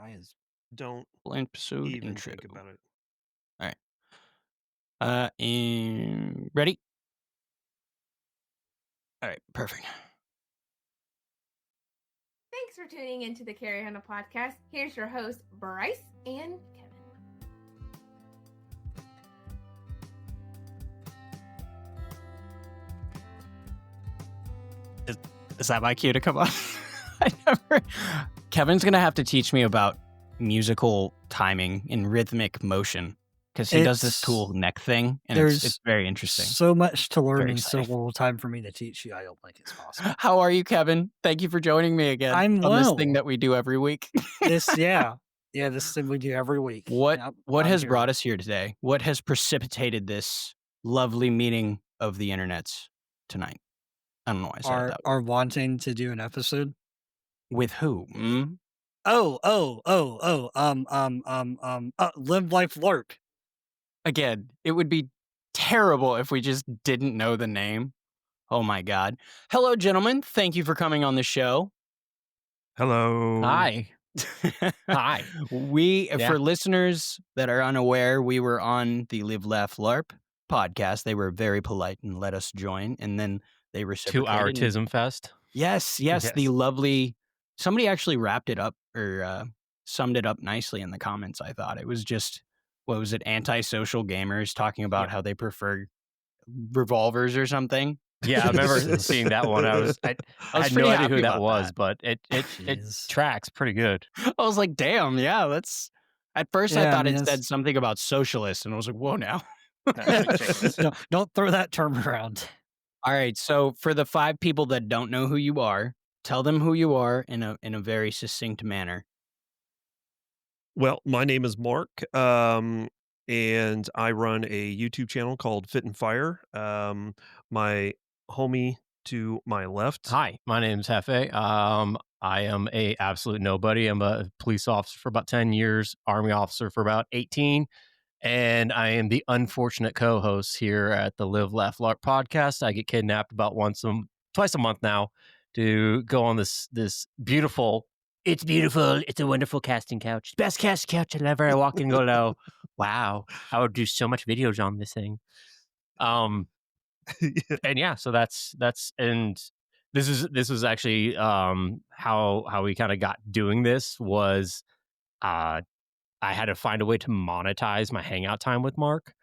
Why is Don't episode even intro? think about it. All right. And ready? All right, perfect. Thanks for tuning into the Carry Hannah podcast. Here's your host, Bryce and Kevin. Is that my cue to come on? Kevin's gonna have to teach me about musical timing and rhythmic motion because he does this cool neck thing, and it's very interesting. So much to learn Very and so exciting. little time for me to teach you. I don't think it's possible. How are you, Kevin? Thank you for joining me again I'm on this well. thing that we do every week. This thing we do every week. What Yep, what I'm has here. brought us here today? What has precipitated this lovely meeting of the internets tonight? I don't know why I said it that way. Are wanting to do an episode? With who? Live Life Larp. Again, it would be terrible if we just didn't know the name. Oh my God. Hello, gentlemen. Thank you for coming on the show. Hello. Hi. Hi. For listeners that are unaware, we were on the Live Laugh Larp podcast. They were very polite and let us join, and then they reciprocated. 2 hour Tism Fest. Yes, the lovely. Somebody actually wrapped it up or summed it up nicely in the comments. I thought it was just, what was it? Antisocial gamers talking about how they prefer revolvers or something. Yeah, I remember seeing that one. I had no idea who that was, but it tracks pretty good. I was like, damn, yeah, that's. At first, I thought it said something about socialists, and I was like, whoa, now. Don't throw that term around. All right, so for the 5 people that don't know who you are, tell them who you are in a very succinct manner. Well, my name is Mark, and I run a YouTube channel called Fit and Fire. My homie to my left. Hi, my name's Hefe. I am a absolute nobody. I'm a police officer for about 10 years, Army officer for about 18. And I am the unfortunate co-host here at the Live Laugh Larp podcast. I get kidnapped about twice a month now to go on this beautiful. It's beautiful. It's a wonderful casting couch. Best casting couch ever. I walk in and go, wow, I would do so much videos on this thing. And yeah, so that's and this was actually how we kind of got doing this was I had to find a way to monetize my hangout time with Mark.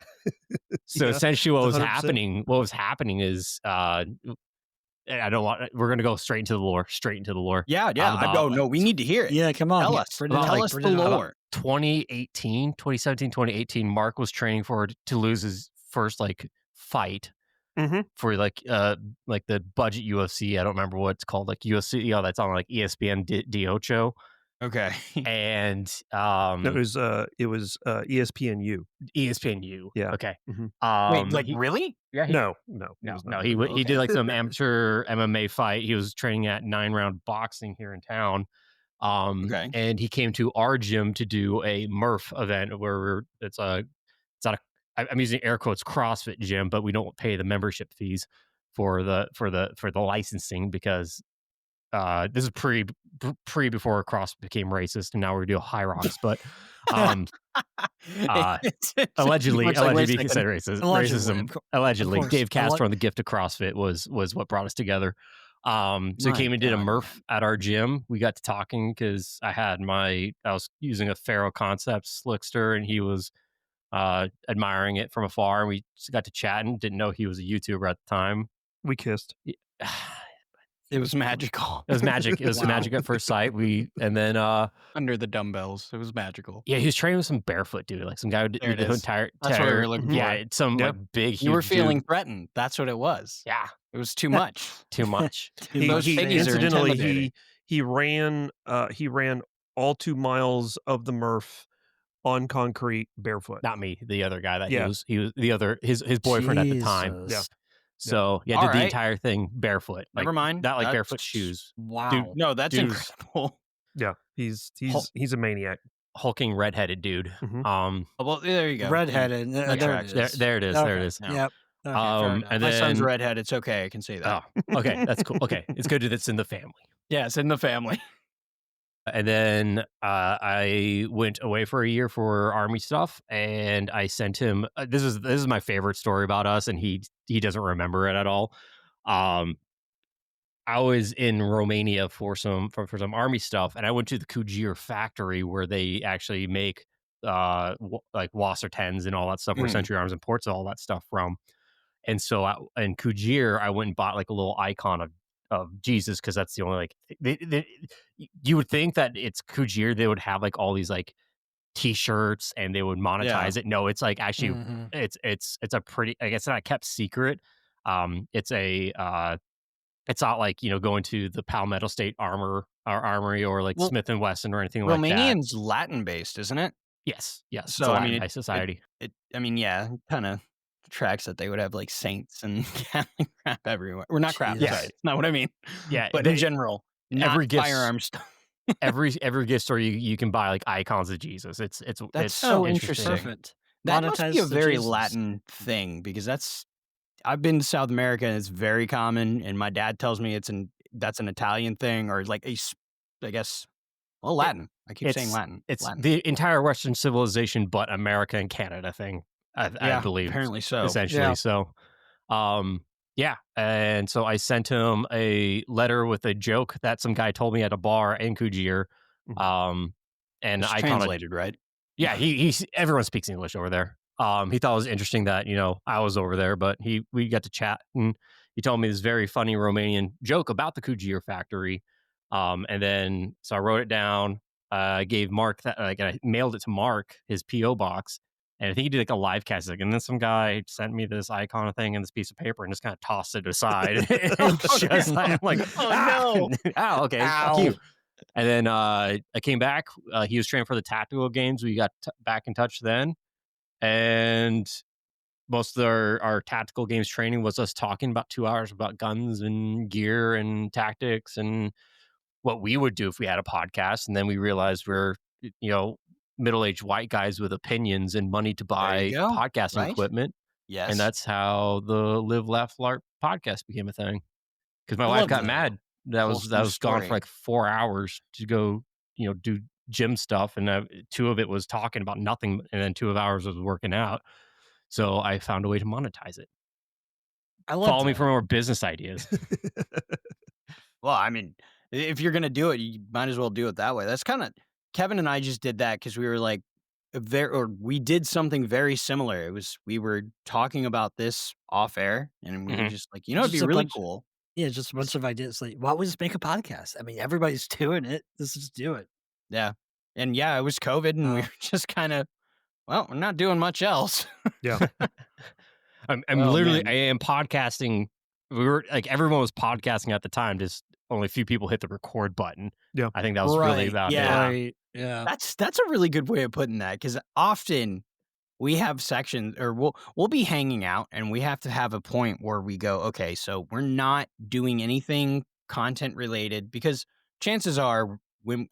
So essentially what was 100%. happening is I don't want. We're gonna go straight into the lore. Yeah. No, we need to hear it. Yeah, come on. Tell us. Tell us the lore. 2018, Mark was training to lose his first fight for the budget UFC. I don't remember what it's called, like UFC. That's on like ESPN D8. Okay. And No, it was ESPNU. ESPNU. Yeah. Okay. Wait, really? Yeah. No. He did like some amateur MMA fight. He was training at 9-round boxing here in town. Okay. And he came to our gym to do a Murph event where I'm using air quotes CrossFit gym, but we don't pay the membership fees for the licensing because this is pre before CrossFit became racist, and now we do High Rocks, but allegedly be considered racism. Allegedly, Dave Castro and the Gift of CrossFit was what brought us together. So he came and did a Murph at our gym. We got to talking because I was using a Faro Concepts Slickster, and he was admiring it from afar, and we just got to chat and didn't know he was a YouTuber at the time. We kissed. It was magical. It was magic. It was magic at first sight. Under the dumbbells. It was magical. Yeah, he was training with some barefoot dude, like some guy who did the entire. That's what we were looking for. Yeah, some like big. You were huge feeling dude. threatened. That's what it was. Yeah, it was too much. Too much. Those piggies are intimidating. He ran all 2 miles of the Murph on concrete barefoot. Not me, the other guy. He was the other his boyfriend at the time. Jesus. Yeah. So did the entire thing barefoot. Never mind. Not like barefoot shoes. Wow. Dude, No, that's incredible. Yeah, he's a maniac. Hulking redheaded dude. Mhm. Well, there you go. Redheaded. There it is. There it is. Okay. There it is. No. Yep. Okay, fair enough. And My son's then redhead. It's okay. I can say that. okay, that's cool. Okay, it's good that it's in the family. Yeah, it's in the family. And then I went away for a year for army stuff, and I sent him. This is my favorite story about us, and he doesn't remember it at all. Um, I was in Romania for some army stuff, and I went to the Kujir factory where they actually make like Wasser 10s and all that stuff, where Mm. Century Arms imports all that stuff from. And so in Kujir, I went and bought like a little icon of Jesus, because that's the only like you would think that it's Kujir, they would have like all these like T-shirts and they would Yeah. monetize it. No, it's like actually Mhm. it's a pretty, I guess, not kept secret. It's a it's not like, going to the Palmetto State Armory or like Well, Smith and Wesson or anything like that. Romanian's Latin based, isn't it? Yes, yes, it's a So I mean, Latin-based society. I mean, yeah, kind of tracks that they would have like saints and Catholic crap everywhere. Or not crap, Yes. sorry, it's not what I mean. Yeah, But in general, not every gift firearms stuff. every gift store you can buy like icons of Jesus. That's It's so interesting. interesting. Perfect. That must be Monetize a the very Jesus. Latin thing because I've been to South America and it's very common. And my dad tells me that's an Italian thing or like I guess, well, Latin. I keep saying Latin. It's Latin. the entire Western civilization, but America and Canada thing. I Yeah, believe apparently so. essentially. Yeah. So, yeah, and so I sent him a letter with a joke that some guy told me at a bar in Kujir. Mhm. And It's I kind of translated, right? yeah, he's everyone speaks English over there. He thought it was interesting that I was over there, but we got to chat, and he told me this very funny Romanian joke about the Kujir factory. And then so I wrote it down. I gave Mark that, like, I mailed it to Mark his PO box, and I think he did like a live cast. Like, and then some guy sent me this icon thing and this piece of paper, and just kind of tossed it aside. I'm like, Oh, no. oh, okay, fuck you. And then I came back. He was training for the tactical games. We got back in touch then. And most of our tactical games training was us talking about 2 hours about guns and gear and tactics and what we would do if we had a podcast. And then we realized we're, middle-aged white guys with opinions and money to There you buy go. podcasting Right? equipment. Yes. And that's how the Live, Laugh, Larp podcast became a thing. Because my I wife love got that. mad. That was Wholesome gone for story. like 4 hours to go, do gym stuff, and 2 of it was talking about nothing, and then 2 of hours was working out. So I found a way to monetize it. I love Follow me that. for more business ideas. Well, I mean, if you're gonna do it, you might as well do it that way. That's kind of Kevin and I just did that because we were like, we did something very similar. We were talking about this off air, and we were Mhm. just like, it'd be Just a really bunch- cool. Yeah, just a bunch of ideas. Like, why don't we just make a podcast? I mean, everybody's doing it. Let's just do it. Yeah, and yeah, it was COVID, and we were just kind of, well, we're not doing much else. Yeah. I'm Oh, literally, man. I am podcasting. We were like, everyone was podcasting at the time. Just only a few people hit the record button. Yeah. I think that was really Right, about yeah. it. Right. Yeah. That's a really good way of putting that because often we have sections or we'll be hanging out and we have to have a point where we go, okay, so we're not doing anything content related because chances are we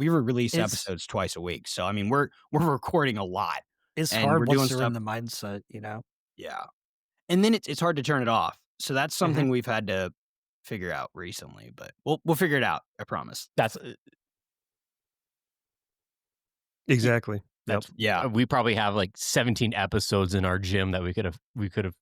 release It's- episodes twice a week. So I mean we're recording a lot. It's And hard we're once doing you're in stuff- the mindset, you know? Yeah. And then it's hard to turn it off. So that's something we've had to figure out recently, but we'll figure it out, I promise. That's Exactly. Yep. Yeah. we probably have like 17 episodes in our gym that we could have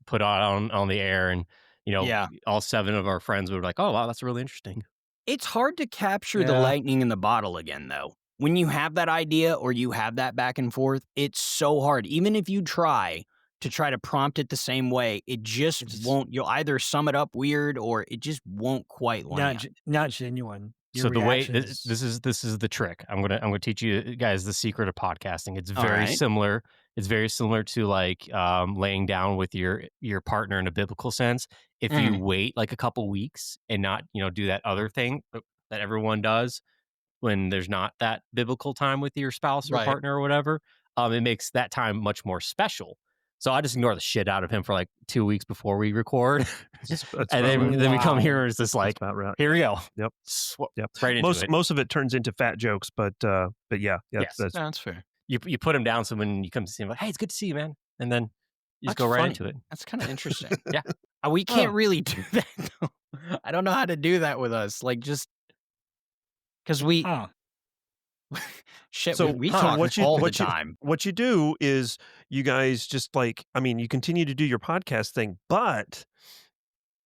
put on the air, and Yeah. all 7 of our friends were like, oh wow, that's really interesting. It's hard to capture the Yeah. lightning in the bottle again, though. When you have that idea or you have that back and forth, it's so hard. Even if you try to prompt it the same way, it just won't. You'll either sum it up weird or it just won't quite land. Not genuine. Your So the way reactions- this is the trick. I'm gonna teach you guys the secret of podcasting. It's All very right. similar. It's very similar to like laying down with your partner in a biblical sense. If you wait like a couple weeks and not do that other thing that everyone does when there's not that biblical time with your spouse or Right. partner or whatever, it makes that time much more special. So I just ignore the shit out of him for like 2 weeks before we record, That's and then about then we come Wow. here and it's just right. like, That's about right. here we go. Yep. Yep. Right into Most it. most of it turns into fat jokes, but yeah, Yes. that's That's fair. You put him down, so when you come to see him, like, hey, it's good to see you, man, and then you just That's go right funny. into it. That's kind of interesting. Yeah. We can't Oh. really do that, though. I don't know how to do that with us. Like, just because we Huh. shit So, we so talk what you all the what you time. what you do is you guys just like, I mean, you continue to do your podcast thing, but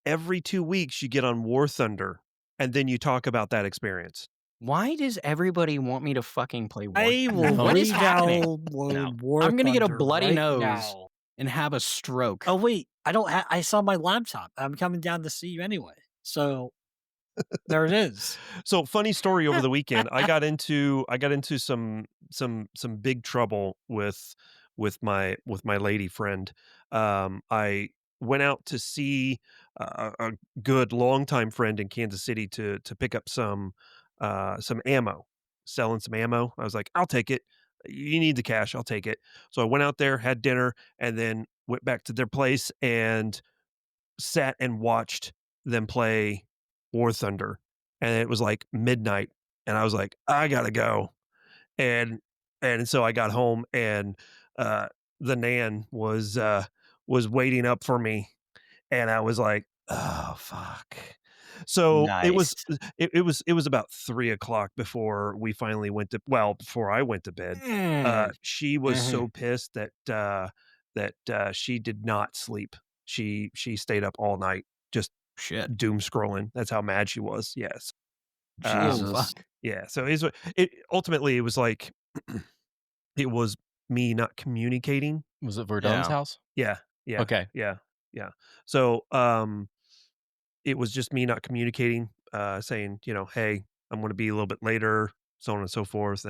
every 2 weeks you get on War Thunder and then you talk about that experience. Why does everybody want me to fucking play War I Thunder? will What is happening? re-download War I'm gonna get a Thunder bloody right nose now. and have a stroke. Oh wait, I don't. I saw my laptop. I'm coming down to see you anyway. So there it is. So funny story over the weekend. I got into some big trouble with my lady friend. I went out to see a good longtime friend in Kansas City to pick up some ammo, selling some ammo. I was like, I'll take it. You need the cash, I'll take it. So I went out there, had dinner, and then went back to their place and sat and watched them play War Thunder, and it was like midnight, and I was like, I gotta go, and so I got home, and uh, the Nan was waiting up for me, and I was like, oh fuck. So Nice. it was about 3 o'clock before we finally went to before I went to bed. Mm. She was Mhm. so pissed that she did not sleep. She stayed up all night just Shit. doom scrolling. That's how mad she was. Yes. Oh, Jesus. fuck. Yeah. So it ultimately it was like it was me not communicating. Was it Verdun's Yeah. house? Yeah. Yeah. Okay. Yeah. Yeah. So it was just me not communicating, saying, hey, I'm going to be a little bit later, so on and so forth,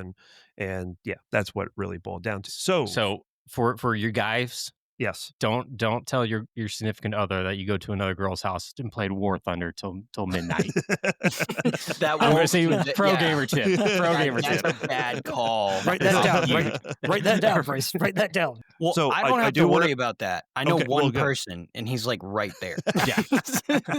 and yeah, that's what it really boiled down to. So for you guys, Yes. don't tell your significant other that you go to another girl's house and played War Thunder till midnight. That I'm gonna won't say do pro yeah. gamer tip. Pro gamer That's tip. a bad call. Write that down. You- Write that down, Bryce. Write that down. Well, So I don't I have do to wanna- worry about that. I know Okay, well, one good. person, and he's like right there. Yeah.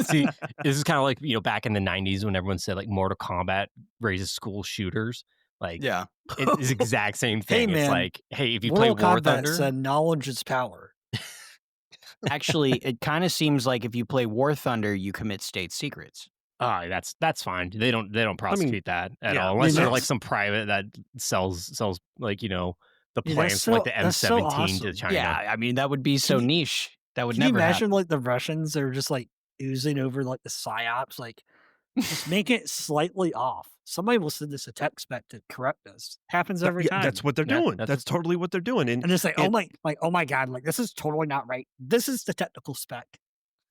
See, this is kind of like back in the '90s when everyone said like Mortal Kombat raises school shooters. Like, Yeah. it is the exact same thing. Hey, It's man, like, hey, if you Mortal play War Kombat Thunder, said knowledge is power. Actually, it kind of seems like if you play War Thunder, you commit state secrets. that's fine. They don't prosecute that at yeah, all, I unless mean, they're like that's- some private that sells like the Yeah, that's plans for like so- the that's so M17 to awesome. China. Yeah, I mean that would be so you- niche. That would Can you never imagine happen. like the Russians are just like oozing over like the psyops, like just make it slightly off. Somebody will send us a text back to correct us. Happens every time. That's what they're Yeah, doing. that's That's totally what they're doing. and it's like, and- oh my god, like this is totally not right. This is the technical spec.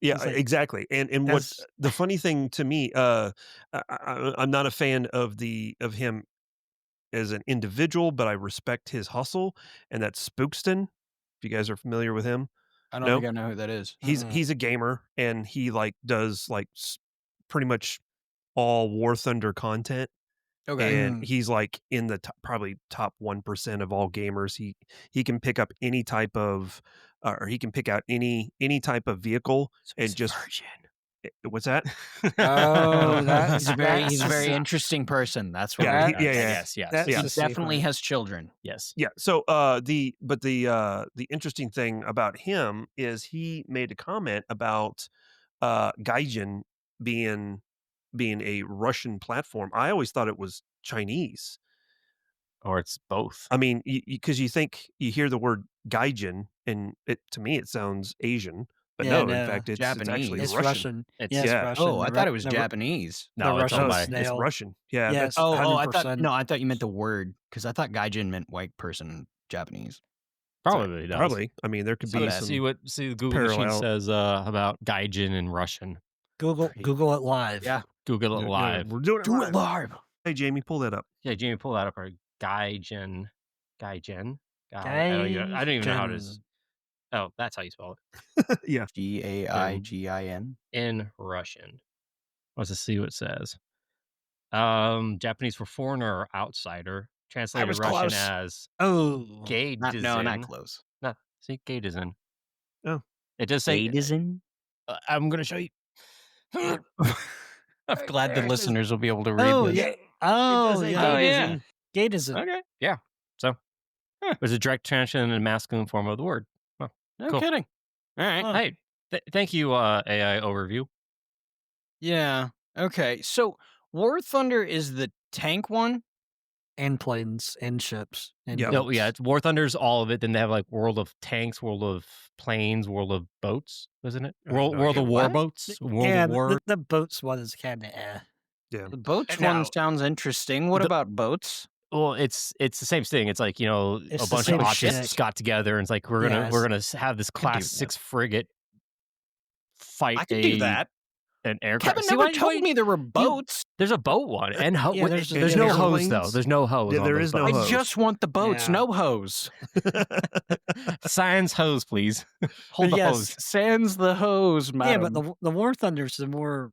Yeah, It's like- exactly. And what That's- the funny thing to me, I'm not a fan of him as an individual, but I respect his hustle, and that's Spookston. If you guys are familiar with him, I don't No? think I know who that is. he's a gamer, and he like does like pretty much all War Thunder content. Okay. And he's like in the probably top 1% of all gamers. He can pick up any type of, or he can pick out any type of vehicle and just. What's that? Oh, that's He's a very that's- interesting person. That's what. Yeah, I he- mean. yeah. Yes, yes, that's Yeah. He a safe definitely word. has children. yes. Yeah. So the interesting thing about him is he made a comment about Gaijin being a Russian platform. I always thought it was Chinese. Or it's both. I mean, because you think you hear the word Gaijin, and to me it sounds Asian, but Yeah, no, no, in fact it's actually It's Russian. Russian. It's- Yes, yeah. Russian. Oh, I The thought Ru- it was the Ru- Japanese. No, the it's Russian all No, by it's snail. Russian. Yeah. Yes. Oh, I 100%. thought no, I thought you meant the word because I thought Gaijin meant white person in Japanese. probably does. Probably. I mean, there could So be bad. some. See what the Google machine parallel. says about Gaijin in Russian. Google it live. Yeah. Google it Yeah, live. we're doing it Do live. it live. Hey, Jamie, pull that up. Yeah, Jamie, pull that up. Or Gaijin. I don't even know how it is. Oh, that's how you spell it. Yeah. Gaijin. In Russian. Let's just see what it says. Japanese for foreigner or outsider. Translated was Russian close. as Oh, gay No, not close. No, see, gay design. Oh. It does say. Gaijin. I'm going to show you. I'm glad the listeners will be able to read oh this. yeah. Oh say yeah. gay Gaydism. Okay. Yeah. So, there's a direct translation in a masculine form of the word. No Cool. kidding. All right. Huh. Hey, thank you, AI overview. Yeah. Okay. So War Thunder is the tank one? And planes and ships and Yeah. No, boats. yeah, it's War Thunder's all of it. Then they have like World of Tanks, World of Planes, World of Boats, isn't it? I have no World idea. of War What? Boats, World Yeah, of War. the boats one is kind of Yeah. The boats Now, one sounds interesting. What the- about boats? Well, it's the same thing. It's like, a It's the bunch of same autists shit. got together and it's like we're gonna have this Could do Class that. 6 frigate fight I could do that. an aircraft. Kevin See, never told me there were boats. There's a boat one and Yeah, there's there's no airplanes. hose though. There's no hose. Yeah, on there those is no boats. hose. I just want the boats, Yeah. no hose. Sans hose, please. Hold But the yes, hose. Sans the hose, Yeah, madam. but the War Thunder's the more.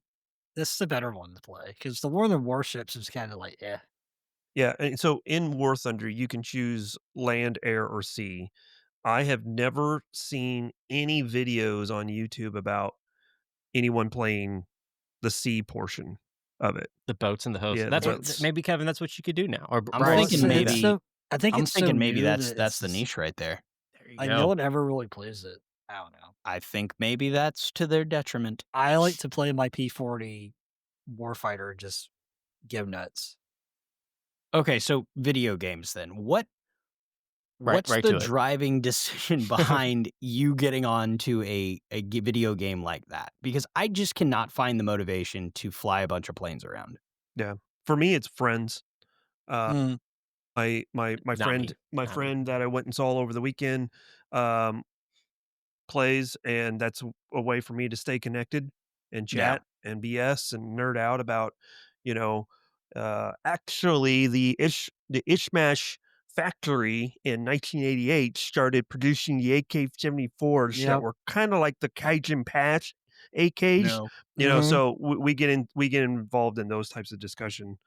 That's the better one to play because the War of the Warships is kind of like Yeah, and so in War Thunder, you can choose land, air, or sea. I have never seen any videos on YouTube about anyone playing the sea portion of it. The boats and the hose. Yeah, the That's boats. what maybe Kevin. That's what you could do now. Or I'm Bryce, thinking you could do maybe- that. I think I'm it's so thinking maybe new that's that the it's- niche right there. There you Like go. no one ever really plays it. I don't know. I think maybe that's to their detriment. I like to play my P40 Warfighter and just go nuts. Okay, so video games then. What's right the to it. driving decision behind you getting on to a video game like that? Because I just cannot find the motivation to fly a bunch of planes around. For me, it's friends. Mm. My Not friend me. my Not me. friend that I went and saw over the weekend plays, and that's a way for me to stay connected and Yeah. chat and BS and nerd out about, actually the Ishmash factory in 1988 started producing the AK-74s that Yep. were kind of like the Cajun Patch AKs. Mhm. So we get involved in those types of discussion.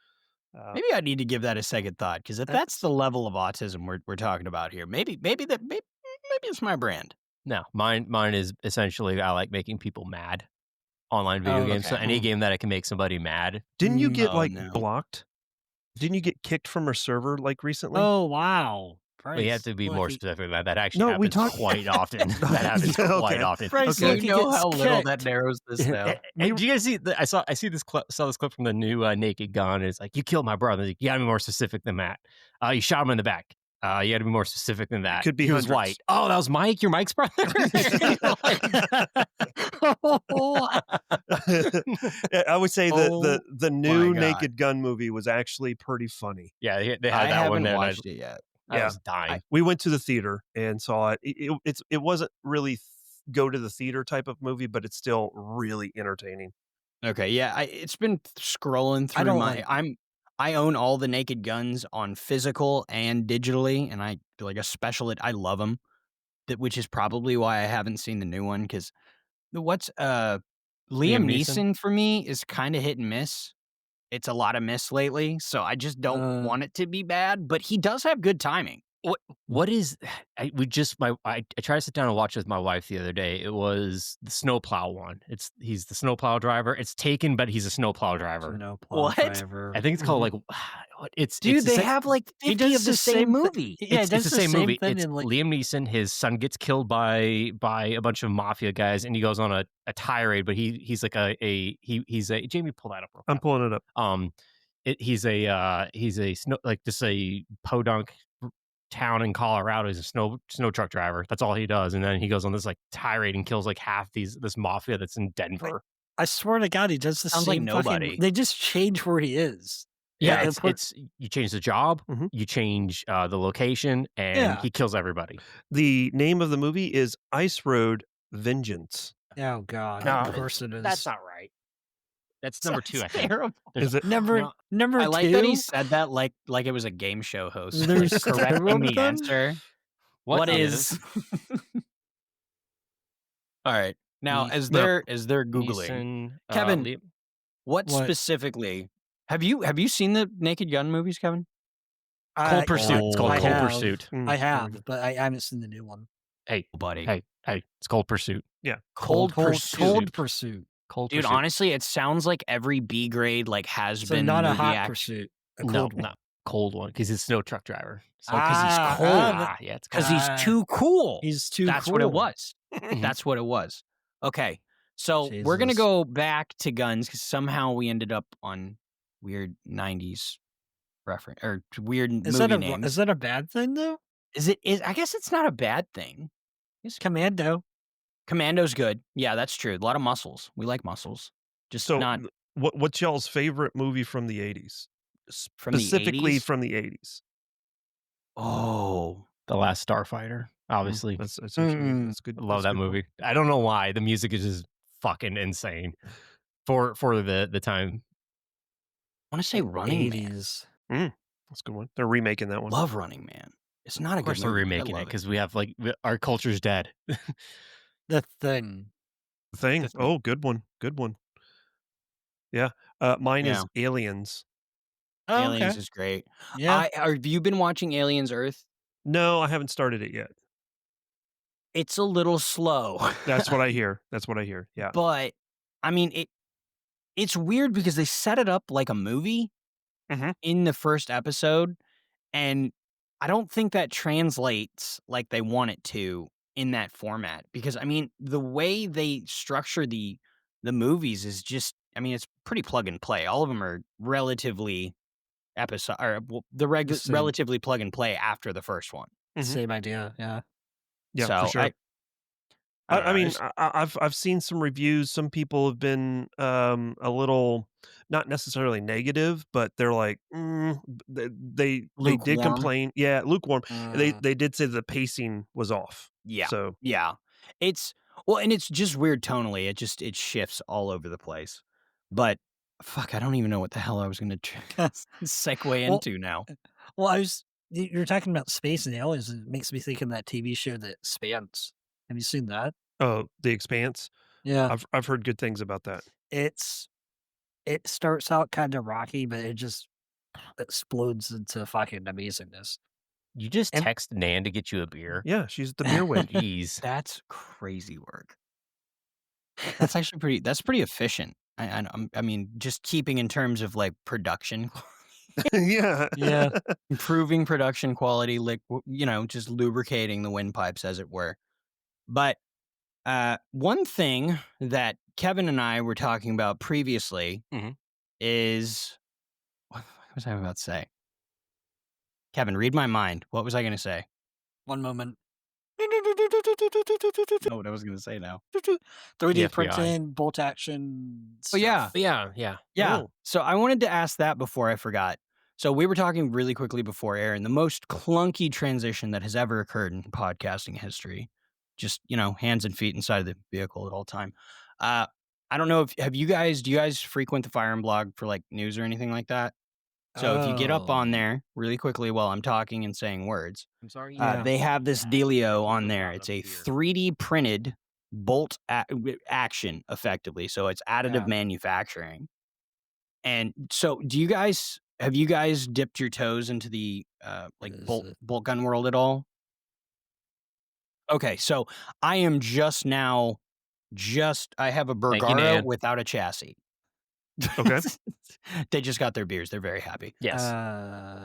Maybe I need to give that a second thought because if that's the level of autism we're talking about here, maybe it's my brand. No, mine is essentially I like making people mad. Online video Oh, games. So okay. any game that I can make somebody mad. Didn't you get Oh, no. blocked? Didn't you get kicked from a server recently? Oh wow! Well, you have to be more Lucky- specific than that. That actually No, happens we talked- quite often. That happens Okay. quite often. Bryce, Okay. look, he You know gets how little that kicked. narrows this down. Hey, do you guys see? Saw this clip. Saw this clip from the new Naked Gun. It's like you killed my brother. Like, you got to be more specific than that. You shot him in the back. You got to be more specific than that. Could be he was hundreds. white. Oh, that was Mike. Your Mike's brother. I would say Oh the new my God. Naked Gun movie was actually pretty funny. Yeah, they had I that one haven't there. and watched it yet. I Yeah. was dying. We went to the theater and saw it. It wasn't really go to the theater type of movie, but it's still really entertaining. Okay, yeah, it's been scrolling through don't my. like- I own all the Naked Guns on physical and digitally, and I like a special. I love them, which is probably why I haven't seen the new one. Because what's Liam Liam Neeson? Neeson for me is kind of hit and miss. It's a lot of miss lately, so I just don't want it to be bad. But he does have good timing. What is? I tried to sit down and watch it with my wife the other day. It was the snowplow one. He's the snowplow driver. It's Taken, but he's a snowplow driver. No plow What? driver. I think it's called like it's Dude, it's the they sa- have like He 50 does of the the same same thi- movie. Yeah, it's it does the same movie. thing It's in, like- Liam Neeson. His son gets killed by a bunch of mafia guys, and he goes on a tirade. But he's like he's a Jamie, pull that up. Real I'm fast. pulling it up. He's a snow like just a podunk town in Colorado. He's a snow truck driver. That's all he does. And then he goes on this like tirade and kills like half this mafia that's in Denver. I swear to God, he does the Sounds like same. nobody. They just change where he is. Yeah, Yeah, it's you change the job, Mhm. you change the location, and Yeah. he kills everybody. The name of the movie is Ice Road Vengeance. Oh God! No, of course it is. That's not right. That's number two, I think. Terrible. Is it? number No, number I two. like that he said that like it was a game show host. There's like, two correcting of the them? answer. What is? All right. Now, Ne- as they're googling, Neeson, Kevin, Liam- what What? specifically have you seen the Naked Gun movies, Kevin? Cold Pursuit. It's called I Cold have. Pursuit. I have, but I haven't seen the new one. Hey, Buddy, hey, it's Cold Pursuit. Cold Pursuit. Cold Pursuit. Cold Dude, Pursuit. honestly, it sounds like every B grade like has So been not a movie hot act- pursuit. A No, cold one. not cold one because he's a snow truck driver. So, because he's Ah, cold. yeah, it's Because cold. he's too cool. He's too. That's cool. what it was. Mhm. That's what it was. Okay. So we're going to Jesus. go back to guns because somehow we ended up on weird 90s reference or weird Is that movie a names. is that a bad thing though? Is I guess it's not a bad thing. It's Commando. Commando's good. Yeah, that's true. A lot of muscles. We like muscles. Just So, not what's y'all's favorite movie from the 80s? from the Specifically 80s. from the 80s. Oh, The Last Starfighter, obviously. That's actually that's good. I love that's a that good one. movie. I don't know why. The music is just fucking insane for the time. I want to say Running Man. 80s. That's a good one. They're remaking that one. Love Running Man. It's not a Of good course, we're movie. But I remaking it love because we have our culture's dead. The Thing. The Thing. The Thing. Oh, good one. Good one. Yeah. Mine Yeah. is Aliens. Oh, Aliens okay. is great. Yeah. Have you been watching Aliens Earth? No, I haven't started it yet. It's a little slow. That's what I hear. Yeah. But I mean, it's weird because they set it up like a movie Mhm. in the first episode, and I don't think that translates like they want it to in that format. Because I mean, the way they structure the movies is just, I mean, it's pretty plug and play. All of them are relatively Same. relatively plug and play after the first one. Mhm. Same idea. Yeah. Yeah, So for sure. I don't know, I mean, it's- I've seen some reviews. Some people have been a little not necessarily negative, but they're like they did Lukewarm. complain. Yeah, lukewarm. Mm. They did say the pacing was off. Yeah. So Yeah. It's well, and it's just weird tonally. It shifts all over the place. But fuck, I don't even know what the hell I was going to segue Well, into now. Well, you're talking about space and aliens. And it makes me think of that TV show that Spans. Have you seen that? oh, The Expanse. Yeah. I've heard good things about that. It starts out kind of rocky, but it just explodes into fucking amazingness. You just And- text Nan to get you a beer. Yeah, she's the beer witch. Jeez. That's crazy work. That's actually pretty efficient. I mean, just keeping in terms of like production, Yeah. Yeah. improving production quality, like just lubricating the windpipes, as it were. But one thing that Kevin and I were talking about previously Mhm. is what was I about to say? Kevin, read my mind. What was I going to say? One moment. Know what I was going to say now. 3D FBI. printing, bolt action. Oh, yeah. stuff. Yeah. Yeah. Oh. So I wanted to ask that before I forgot. So we were talking really quickly before air, and the most clunky transition that has ever occurred in podcasting history. Just, hands and feet inside of the vehicle at all time. I don't know if do you guys frequent the Fire and blog for like news or anything like that? So if you get up on Oh. there really quickly while I'm talking and saying words, I'm sorry. Yeah. they have this dealio on there. It's a Beer. 3D printed bolt action, effectively. So it's additive Yeah. manufacturing. And so, have you guys dipped your toes into the like Is bolt it- gun world at all? Okay, so I am just now. I have a Thank you, Bergara Nan. without a chassis. Okay. They just got their beers. They're very happy. Yes.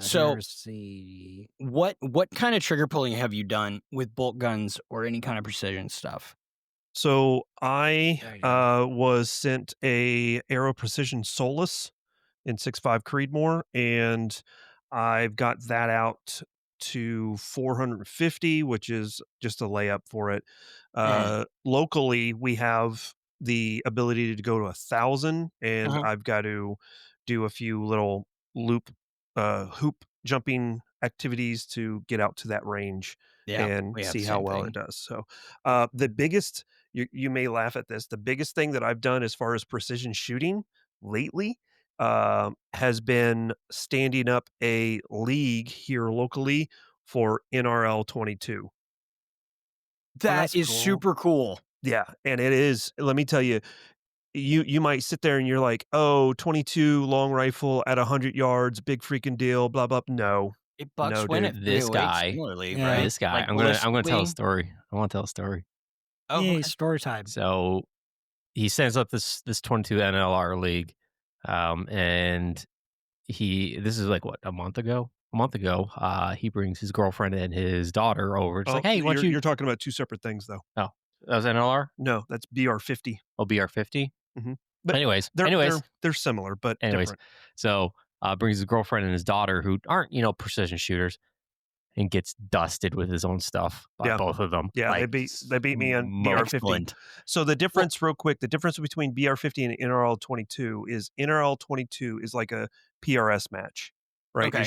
So- here's the What kind of trigger pulling have you done with bolt guns or any kind of precision stuff? So I There you go. was sent a Aero Precision Solus in 6.5 Creedmoor, and I've got that out to 450, which is just a layup for it. Locally, we have the ability to go to 1,000, and Uh-huh. I've got to do a few little hoop jumping activities to get out to that range Yeah, and we have see the how same well thing. it does. So, the biggest you may laugh at this. The biggest thing that I've done as far as precision shooting lately has been standing up a league here locally for NRL 22. That that's is cool. super cool. Yeah, and it is. Let me tell you, you might sit there and you're like, oh, 22 long rifle at 100 yards, big freaking deal, blah blah. No, It bucks No, when dude. it This 308 guy- similarly, Yeah. right? This guy. Like I'm gonna tell a ballistically? story. I want to tell a story. Oh, Yay, okay. story time. So he sends up this 22 NLR league, and this is like what, a month ago. He brings his girlfriend and his daughter over. It's Oh, like, hey, why don't you? you're talking about two separate things though. That was NLR. No, that's BR50. Oh, BR50. Mhm. But Anyways, They're similar, but Anyways, different. so brings his girlfriend and his daughter who aren't, precision shooters, and gets dusted with his own stuff by Yeah. both of them. Yeah, Like, they beat me on BR50. Excellent. So the difference, real quick, the difference between BR50 and NRL22 is NRL22 is like a PRS match, right? Okay.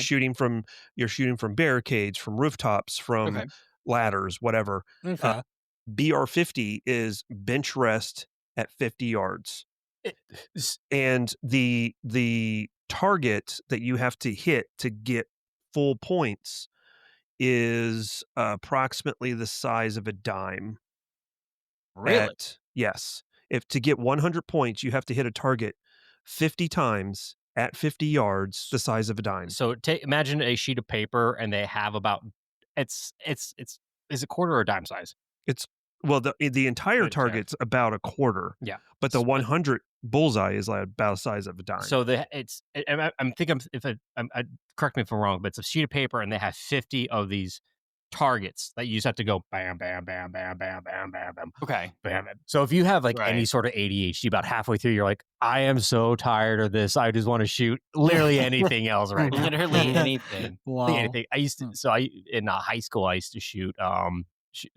You're shooting from barricades, from rooftops, from Okay. ladders, whatever. Okay. BR50 is bench rest at 50 yards. s- And the target that you have to hit to get full points is approximately the size of a dime. Really? Yes. If to get 100 points, you have to hit a target 50 times at 50 yards, the size of a dime. So imagine a sheet of paper, and they have about it's is a quarter or a dime size. It's well, the entire Good, target's about a quarter, Yeah, but the So- 100 bullseye is like about the size of a dime. So I'm thinking if I correct me if I'm wrong, but it's a sheet of paper, and they have 50 of these targets that you just have to go bam, bam, bam, bam, bam, bam, bam, bam, Okay. bam. So if you have like any Right. sort of ADHD, about halfway through, you're like, I am so tired of this. I just want to shoot literally anything else right now. Literally anything. Wow. Anything. I used to. So in high school, I used to shoot.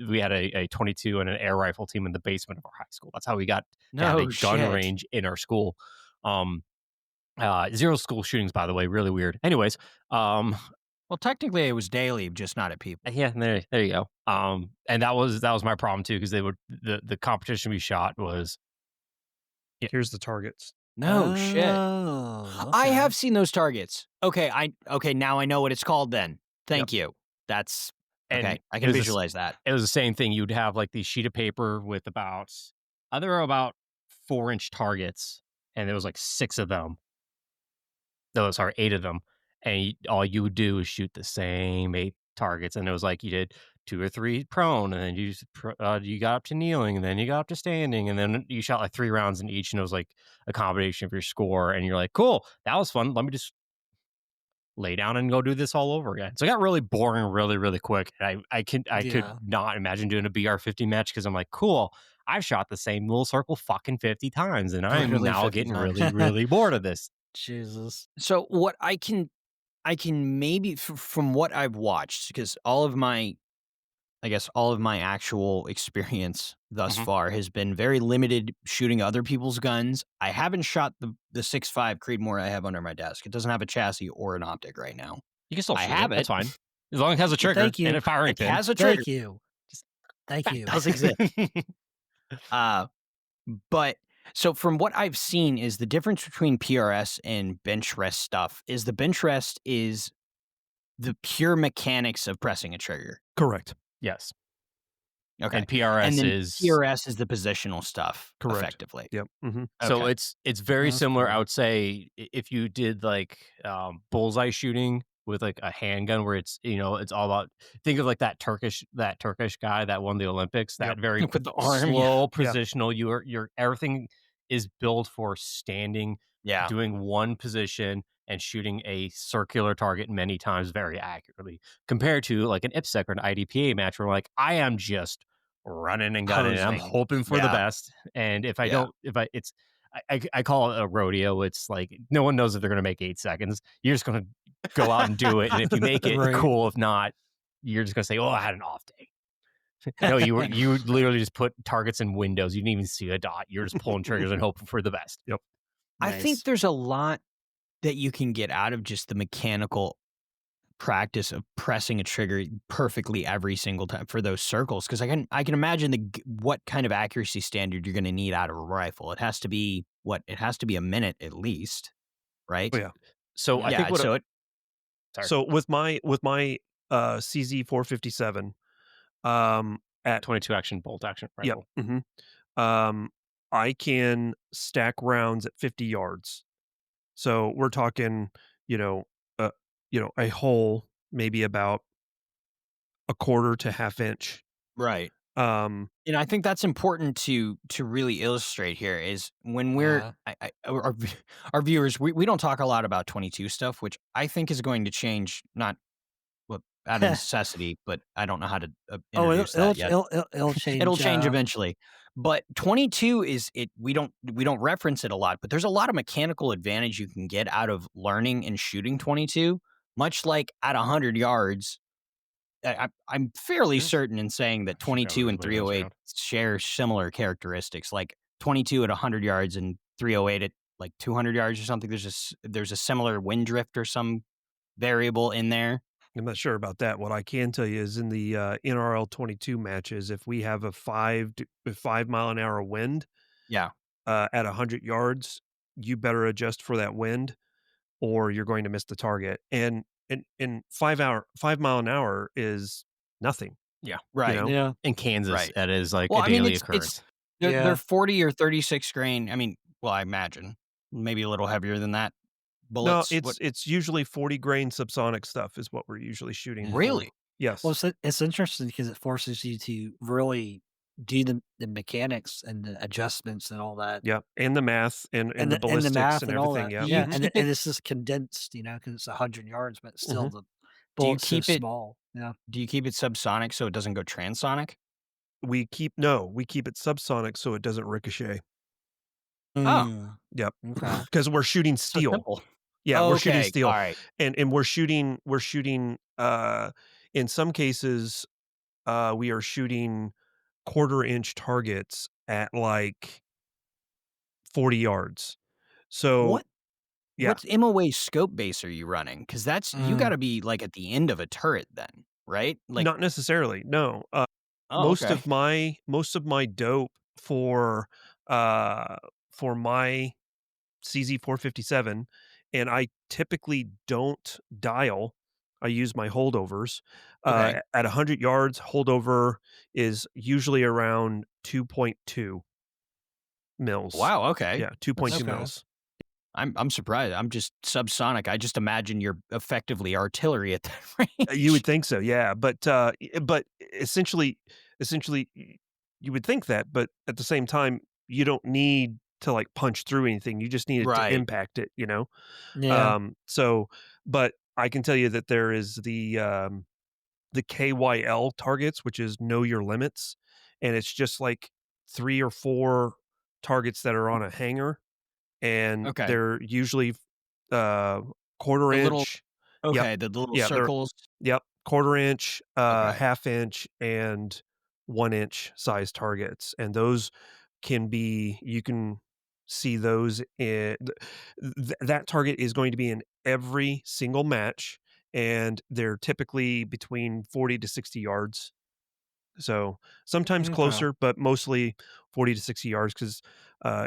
We had a 22 and an air rifle team in the basement of our high school. That's how we got to have a No gun shit. range in our school. Zero school shootings, by the way, really weird. Anyways, Well, technically it was daily, just not at people. yeah, there you go. And that was my problem too, because they would the competition we shot was Here's the targets. No shit. Oh, I okay. have seen those targets. Okay, now I know what it's called then. Thank you. That's and okay. I it can was visualize that. It was the same thing. You'd have like these sheet of paper with there were about 4-inch targets, and there was like 6 of them. No, sorry, 8 of them, and all you would do is shoot the same 8 targets, and it was like you did 2 or 3 prone, and then you got up to kneeling, and then you got up to standing, and then you shot like 3 rounds in each, and it was like a combination of your score, and you're like, cool, that was fun. Let me just lay down and go do this all over again. So it got really boring really, really quick. And I could Yeah. not imagine doing a BR50 match, because I'm like, cool, I've shot the same little circle fucking 50 times, and I'm Literally now 50 getting times. really, really bored of this. Jesus. So what I can maybe from what I've watched, because all of my actual experience thus Mhm. far has been very limited shooting other people's guns. I haven't shot the 6.5 Creedmoor I have under my desk. It doesn't have a chassis or an optic right now. You can still I shoot have it. That's it. fine. As long as it has a trigger Thank you. and a firing It pin. has a trigger. Thank you. Thank you. Does exist. But so from what I've seen is the difference between PRS and bench rest stuff is the bench rest is the pure mechanics of pressing a trigger. Correct. Yes. Okay. And PRS And then is PRS is the positional stuff, Correct. effectively. Yep. Mm-hmm. So Okay. it's very That's similar. cool. I would say if you did like bullseye shooting with like a handgun, where it's it's all about, think of like that Turkish guy that won the Olympics, that Yep. very With the arm, yeah. slow positional. Your everything is built for standing, Yeah. doing one position and shooting a circular target many times very accurately, compared to like an IPSC or an IDPA match where like I am just running and gunning, and I'm Posing. hoping for the Yeah. best. And if I Yeah. don't, if I, it's, I call it a rodeo. It's like no one knows if they're going to make 8 seconds. You're just going to go out and do it, and if you make it, Right. cool. If not, you're just going to say, "Oh, I had an off day." No, you literally just put targets in windows. You didn't even see a dot. You're just pulling triggers and hoping for the best. Yep. I Nice. think there's a lot that you can get out of just the mechanical practice of pressing a trigger perfectly every single time for those circles, because I can imagine what kind of accuracy standard you're going to need out of a rifle. It has to be a minute at least, right? Oh, yeah. So I Yeah. think what So sorry. So with my CZ 457, at 22 action bolt action yep, rifle. I can stack rounds at 50 yards. So we're talking, a hole maybe about a quarter to half inch. right. Um, And I think that's important to really illustrate here is when we're our viewers, we don't talk a lot about 22 stuff, which I think is going to change, not out of necessity, but I don't know how to Oh, introduce that yet. it'll It'll change. change eventually. But 22 is it we don't reference it a lot, but there's a lot of mechanical advantage you can get out of learning and shooting 22, much like at 100 yards. I'm fairly Yes. certain in saying that Shoot that 22 and really nice 308 round. share similar characteristics. Like 22 at 100 yards and 308 at like 200 yards or something. There's a similar wind drift or some variable in there. I'm not sure about that. What I can tell you is in the NRL 22 matches, if we have a 5 mile an hour wind Yeah. at 100 yards, you better adjust for that wind, or you're going to miss the target. And 5 mile an hour is nothing. Yeah. You Right. know, Yeah. In Kansas, Right. that is like Well, a I mean, daily it's occurrence. they're Yeah. 40 or 36 grain. I mean, well, I imagine maybe a little heavier than that. no, Bullets. What? it's usually 40 grain subsonic stuff is what we're usually shooting for. Really? Yes. Well, it's interesting because it forces you to really do the mechanics and the adjustments and all that, Yeah, and the math and and the the ballistics math and and all everything. that. Yeah. Do you Yeah, keep it? and it's just condensed, because it's 100 yards, but still Mhm. the Do you bullet's so keep it? small. Yeah. Do you keep it subsonic so it doesn't go transonic? We keep it subsonic so it doesn't ricochet. Oh, Yep. Okay. Because we're shooting so steel. simple. Yeah, we're shooting Okay. All steel. right. And we're shooting in some cases we are shooting quarter-inch targets at like 40 yards. So, What yeah, What MOA scope base are you running? Because you got Mm. to be like at the end of a turret then, right? Like, not necessarily. No. oh, okay. Most of my dope uh for my CZ457, and I typically don't dial. I use my holdovers. Okay. At 100 yards, holdover is usually around 2.2 mils. Wow. Okay. Yeah, 2.2 Okay. mils. I'm surprised. I'm just subsonic. I just imagine you're effectively artillery at that You would range. think so, yeah, but essentially, you would think that, but at the same time, you don't need to, like, punch through anything, you just need it to Right. impact it, you know? Yeah. So but I can tell you that there is the KYL targets, which is know your limits, and it's just like 3 or 4 targets that are on a hanger, and Okay. they're usually, uh, quarter The little inch. Yep. Okay. The little Yeah, they're circles. yep, quarter inch, Okay. half inch, and 1 inch size targets, and those can be you can see those in that target is going to be in every single match, and they're typically between 40 to 60 yards. So, sometimes Okay. closer, but mostly 40 to 60 yards 'cause,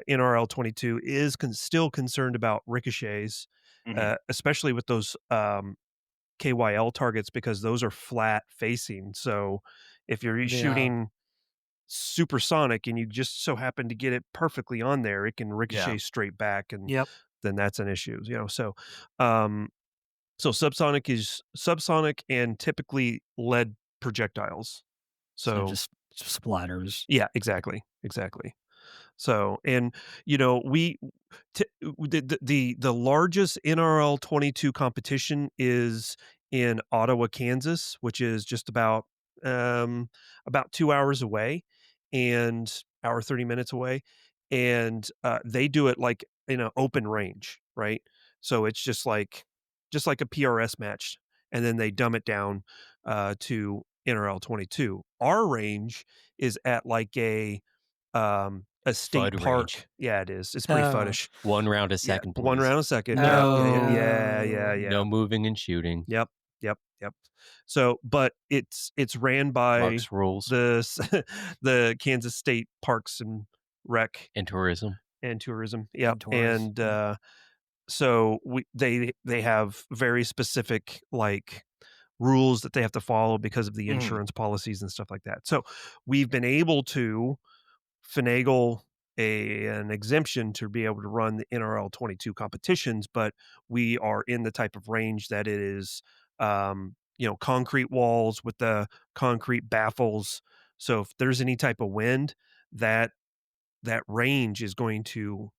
NRL 22 is still concerned about ricochets, Mhm. especially with those, KYL targets because those are flat facing, so if you're Yeah. shooting supersonic and you just so happen to get it perfectly on there, it can Yeah. ricochet straight back, and Yep. then that's an issue, um, so subsonic and typically lead projectiles. So So just splatters. yeah, exactly. So, and we the largest NRL 22 competition is in Ottawa, Kansas, which is just about 2 hours away and hour 30 minutes away, and they do it like in an open range, right? So it's just like a PRS match, and then they dumb it down to NRL 22. Our range is at like a state FUD park. range. Yeah, it is. It's pretty Oh. fuddish. 1 round a Yeah, second, 1 please. round a second. Yeah, yeah, yeah, yeah, yeah, Oh. yeah. No moving and shooting. Yep, yep. So, but it's ran by Bucks rules the s the Kansas State Parks and Rec and tourism. and Tourism. Yep, And Taurus. and, so they have very specific, like, rules that they have to follow because of the Mhm. insurance policies and stuff like that. So, we've been able to finagle an exemption to be able to run the NRL 22 competitions, but we are in the type of range that it is, concrete walls with the concrete baffles. So if there's any type of wind, that range is going to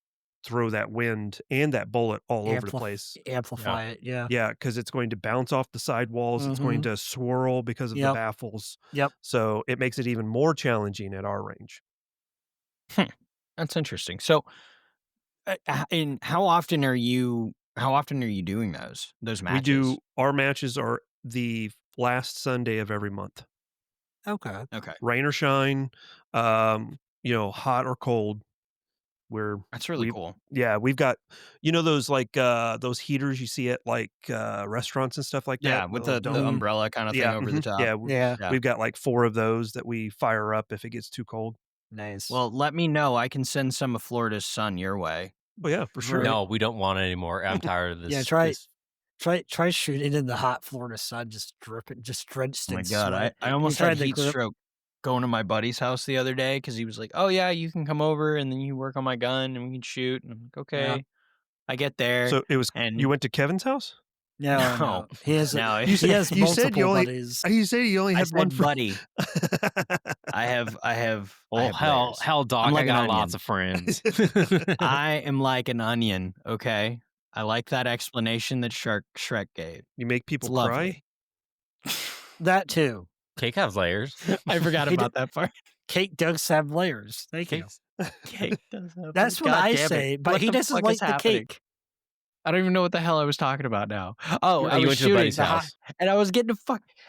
throw that wind and that bullet all over the place. Amplify it. Yeah. Yeah, because it's going to bounce off the sidewalls. It's going to swirl because of the baffles. Yep. So it makes it even more challenging at our range. That's interesting. So, and how often are you doing those matches? Our matches are the last Sunday of every month. Okay. Okay. Rain or shine, hot or cold. That's really cool. Yeah, we've got those those heaters you see at restaurants and stuff like that. Yeah, with the umbrella kind of thing over the top. Yeah, we've got like 4 of those that we fire up if it gets too cold. Nice. Well, let me know. I can send some of Florida's sun your way. Oh yeah, for sure. No, we don't want it anymore. I'm tired of this. Yeah, try shooting in the hot Florida sun, just dripping, just drenched Oh my in God, sweat. I almost had heat stroke going to my buddy's house the other day because he was like, "Oh yeah, you can come over and then you work on my gun and we can shoot." And I'm like, "Okay." Yeah. I get there. So it was. And you went to Kevin's house? No. He has. No, He has you said multiple you only. buddies. You said you only I had one said buddy. I have. Oh hell, Doc! like I got an lots onion. of friends. I am like an onion. Okay, I like that explanation that Shrek gave. You make people It's cry. lovely. That too. Cake has layers. I forgot about that part. Cake does have layers. Thank you. Cake does have That's what God I damn it. say, but What he the doesn't fuck like is the happening? cake. I don't even know what the hell I was talking about now. Oh, I You was went to a buddy's shooting house. and I was getting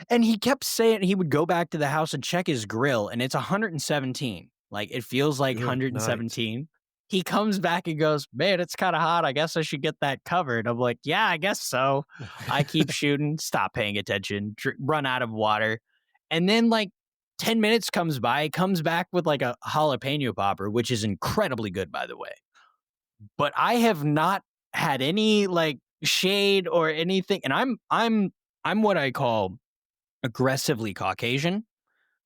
and he kept saying he would go back to the house and check his grill, and it's 117. Like it feels like Good 117. He comes back and goes, "Man, it's kind of hot. I guess I should get that covered." I'm like, "Yeah, I guess so." I keep shooting, stop paying attention, run out of water, and then 10 minutes comes by, comes back with like a jalapeno popper, which is incredibly good, by the way. But I have not had any shade or anything, and I'm what I call aggressively Caucasian.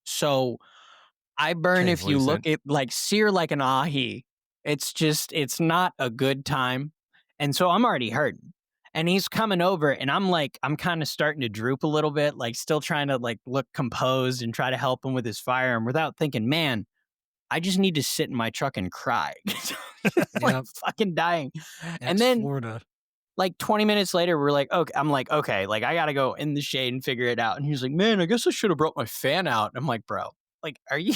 So I burn if you look at sear like an ahi. It's not a good time. And so I'm already hurting. And he's coming over and I'm kind of starting to droop a little bit, still trying to look composed and try to help him with his firearm without thinking, man, I just need to sit in my truck and cry. Fucking dying. And then Florida. 20 minutes later, we're okay. I'm okay, I gotta go in the shade and figure it out. And he's like, man, I guess I should have brought my fan out. And I'm like, bro, are you?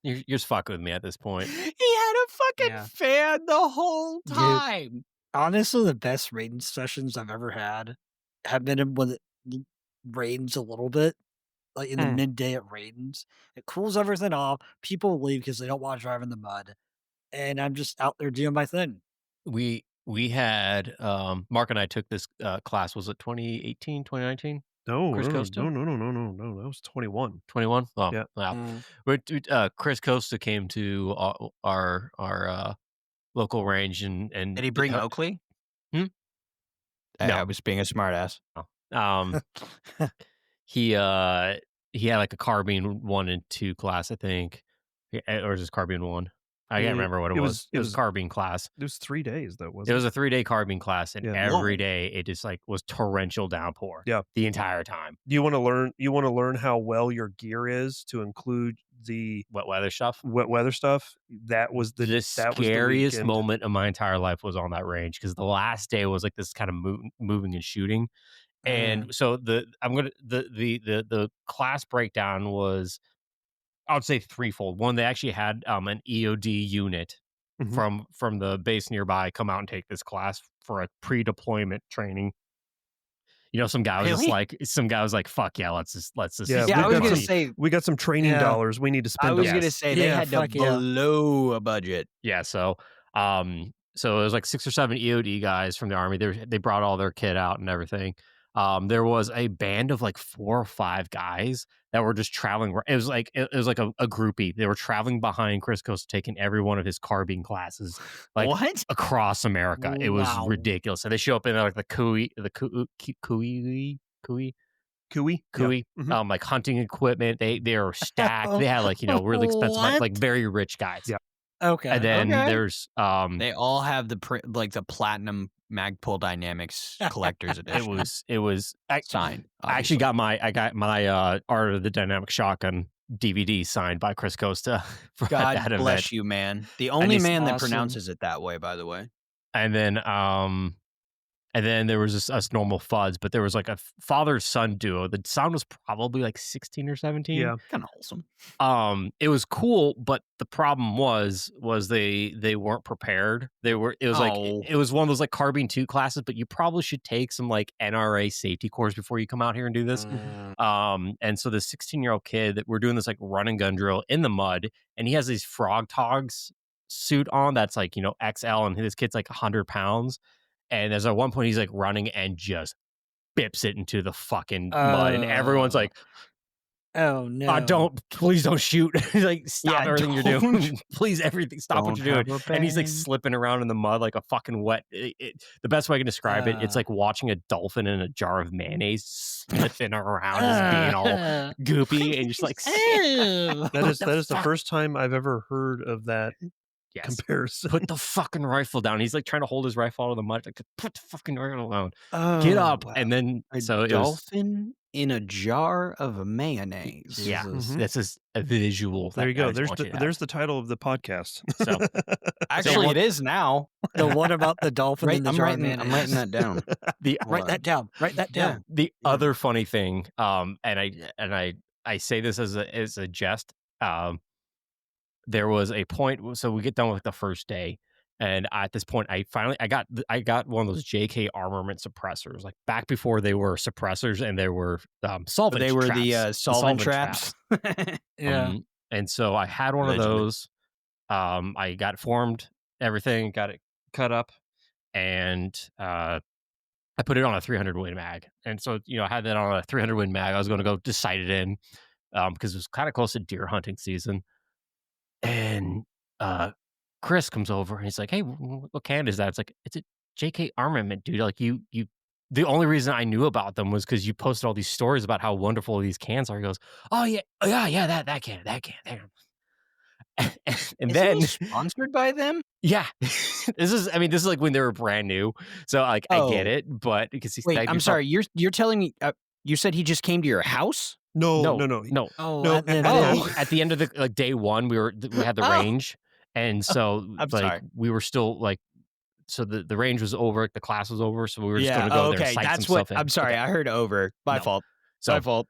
You're just fucking with me at this point. He had a fucking fan the whole time. Honestly, the best rain sessions I've ever had have been when it rains a little bit. Like in the midday, it rains. It cools everything off. People leave because they don't want to drive in the mud. And I'm just out there doing my thing. We had Mark and I took this class. Was it 2018, 2019? No, Chris no, Costa? no. That was 21. 21? Oh, Yeah. Wow. Chris Costa came to our local range and Did he bring Oakley? No. I was being a smartass. He had like a carbine 1 and 2 class, I think, or is this carbine 1? I can't remember what it was. It was a carbine class. It was 3 days though, wasn't It was a 3-day carbine class, and Yeah. every day it just was torrential downpour. Yeah. The entire time. You want to learn? You want to learn how well your gear is to include the Wet weather stuff. wet weather stuff. That was the The that was the scariest weekend. moment of my entire life was on that range because the last day was this kind of moving and shooting, and so the class breakdown was, I would say, threefold. One, they actually had an EOD unit Mhm. from the base nearby come out and take this class for a pre-deployment training. Some guy was just like, fuck yeah, let's just Yeah, Yeah, I was got gonna some- say. We got some training Yeah. dollars we need to I spend. was on gonna this. say they Yeah, had to fuck yeah. blow a budget. Yeah, so it was 6 or 7 EOD guys from the Army. They brought all their kit out and everything. There was a band of 4 or 5 guys that were just traveling. It was like a groupie. They were traveling behind Chris Costa, taking every one of his carbine classes What? across America. It was Wow. ridiculous. So they show up in the Kui, Mhm. hunting equipment. They are stacked. They had really expensive, What? very rich guys. Yeah. Okay. And then Okay. there's They all have the platinum Magpul Dynamics collector's edition. it was Signed. I got my Art of the Dynamic Shotgun DVD signed by Chris Costa for God that event. bless you, man. The And only he's man that awesome. pronounces it that way, by the way. And then there was just us normal fuds, but there was like a father-son duo. The sound was probably like 16 or 17. Yeah. Kind of wholesome. It was cool, but the problem was they weren't prepared. It was like Oh. it was one of those like carbine 2 classes, but you probably should take some like NRA safety course before you come out here and do this. And so the 16-year-old kid that we're doing this like run and gun drill in the mud, and he has these frog togs suit on that's like, XL, and this kid's like 100 pounds. And there's at one point he's like running and just bips it into the fucking mud, and everyone's like, oh no! please don't shoot. Like, stop everything you're doing. Please, everything, stop what you're doing. And he's like slipping around in the mud like a fucking wet. The best way I can describe it's like watching a dolphin in a jar of mayonnaise slipping around, just being all goopy, and just like, that is the first time I've ever heard of that comparison. Put the fucking rifle down. He's like trying to hold his rifle out of the mud. Like, put the fucking rifle down. Get up. Wow. And then A so it was, dolphin in a jar of mayonnaise. yeah, this is a visual. There you that I go. just want you to have. There's the title of the podcast. So Actually, it is now. The one about the dolphin in the jar of mayonnaise. I'm writing that down. Write that down. Write that down. The other funny thing, and I say this as a jest. There was a point, so we get done with the first day, and at this point, I got one of those JK armament suppressors, like back before they were suppressors and they were solvent. They were traps. the solvent traps. Yeah. And so I had one of those. I got it formed, everything, got it cut up, and I put it on a 300 Win mag. And so, I had that on a 300 Win mag. I was going to go just sight it in because it was kind of close to deer hunting season. And Chris comes over and he's like, "Hey, what can is that?" It's like, "It's a JK armament, dude. Like you the only reason I knew about them was because you posted all these stories about how wonderful these cans are." He goes, "Oh yeah, that can." And then sponsored by them. Yeah, this is like when they were brand new, so like I get it, but because wait, I'm sorry, you're telling me you said he just came to your house? No. Oh, No, At the end of the day one, we had the range, and so we were still like, so the range was over, the class was over, so we were just going to go there. And sight that's some what. stuff in. I'm sorry, I heard over. My fault. My fault.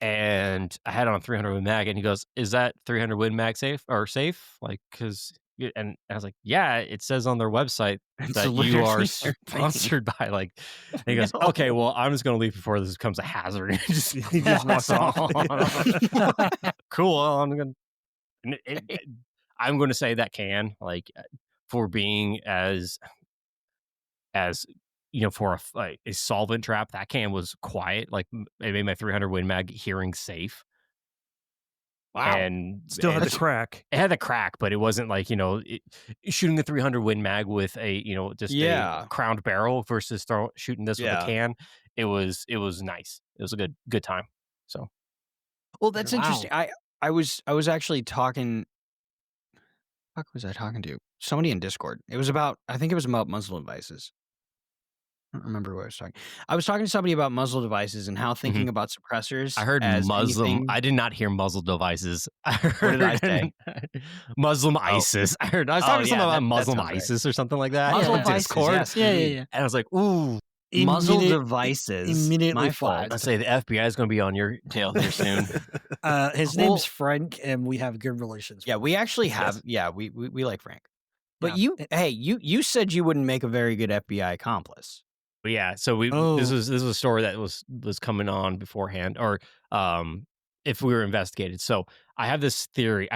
And I had on 300 Win mag, and he goes, "Is that 300 Win mag safe? Like, because." And I was like, "Yeah, it says on their website that you are sponsored by like." And he goes, "Okay, well, I'm just going to leave before this becomes a hazard." And he just walks off. Cool. Well, I'm going to say that can, like, for being as for a solvent trap, that can was quiet. Like, it made my 300 Win mag hearing safe. Wow. And still had the crack. It had the crack, but it wasn't like, shooting the 300 Win mag with a, just a crowned barrel versus shooting this with a can. It was nice. It was a good time. So. Well, that's interesting. I was actually talking. Fuck was I talking to? Somebody in Discord. I think it was about muzzle devices. I don't remember what I was talking. I was talking to somebody about muzzle devices and how thinking about suppressors. I heard Muslim. I did not hear muzzle devices. What did I say? Muslim ISIS. I was talking to someone about Muslim ISIS or something like that. Muzzle Discord. Discord. Yeah. And I was like, ooh. Muzzle devices. Immediately My flagged. fault. I say the FBI is going to be on your tail here soon. His name's Frank, and we have good relations. Yeah, we actually have. Yeah, we like Frank. But you said you wouldn't make a very good FBI accomplice. But yeah, so this was a story that was coming on beforehand, or if we were investigated. So I have this theory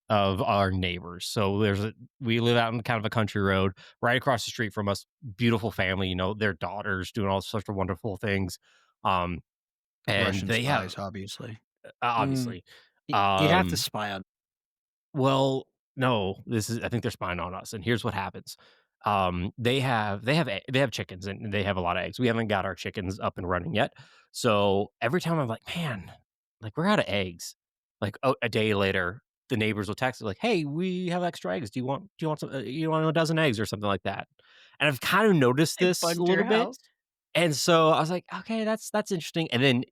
of our neighbors. So we live out in kind of a country road right across the street from us. Beautiful family, their daughters doing all sorts of wonderful things. And Russian they spies, have obviously. You have to spy on. Well, no, I think they're spying on us. And here's what happens. They have chickens and they have a lot of eggs. We haven't got our chickens up and running yet. So every time I'm like, man, like we're out of eggs. Like a day later, the neighbors will text like, "Hey, we have extra eggs. Do you want some? You want a dozen eggs or something like that?" And I've kind of noticed this a little bit. And so I was like, okay, that's interesting. And then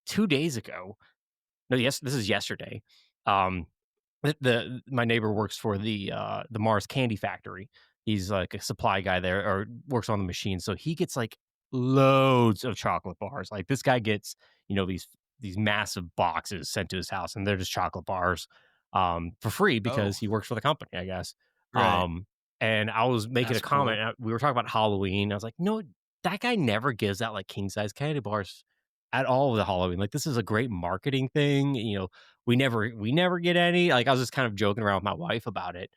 2 days ago, No, yes, this is yesterday. Um, my neighbor works for the Mars Candy Factory. He's like a supply guy there, or works on the machine. So he gets like loads of chocolate bars. Like this guy gets, these massive boxes sent to his house, and they're just chocolate bars for free Oh, because he works for the company, I guess. right. Um, and I was making That's a comment. cool. We were talking about Halloween. I was like, no, that guy never gives out like king size candy bars at all with the Halloween. Like this is a great marketing thing. We never get any. Like I was just kind of joking around with my wife about it.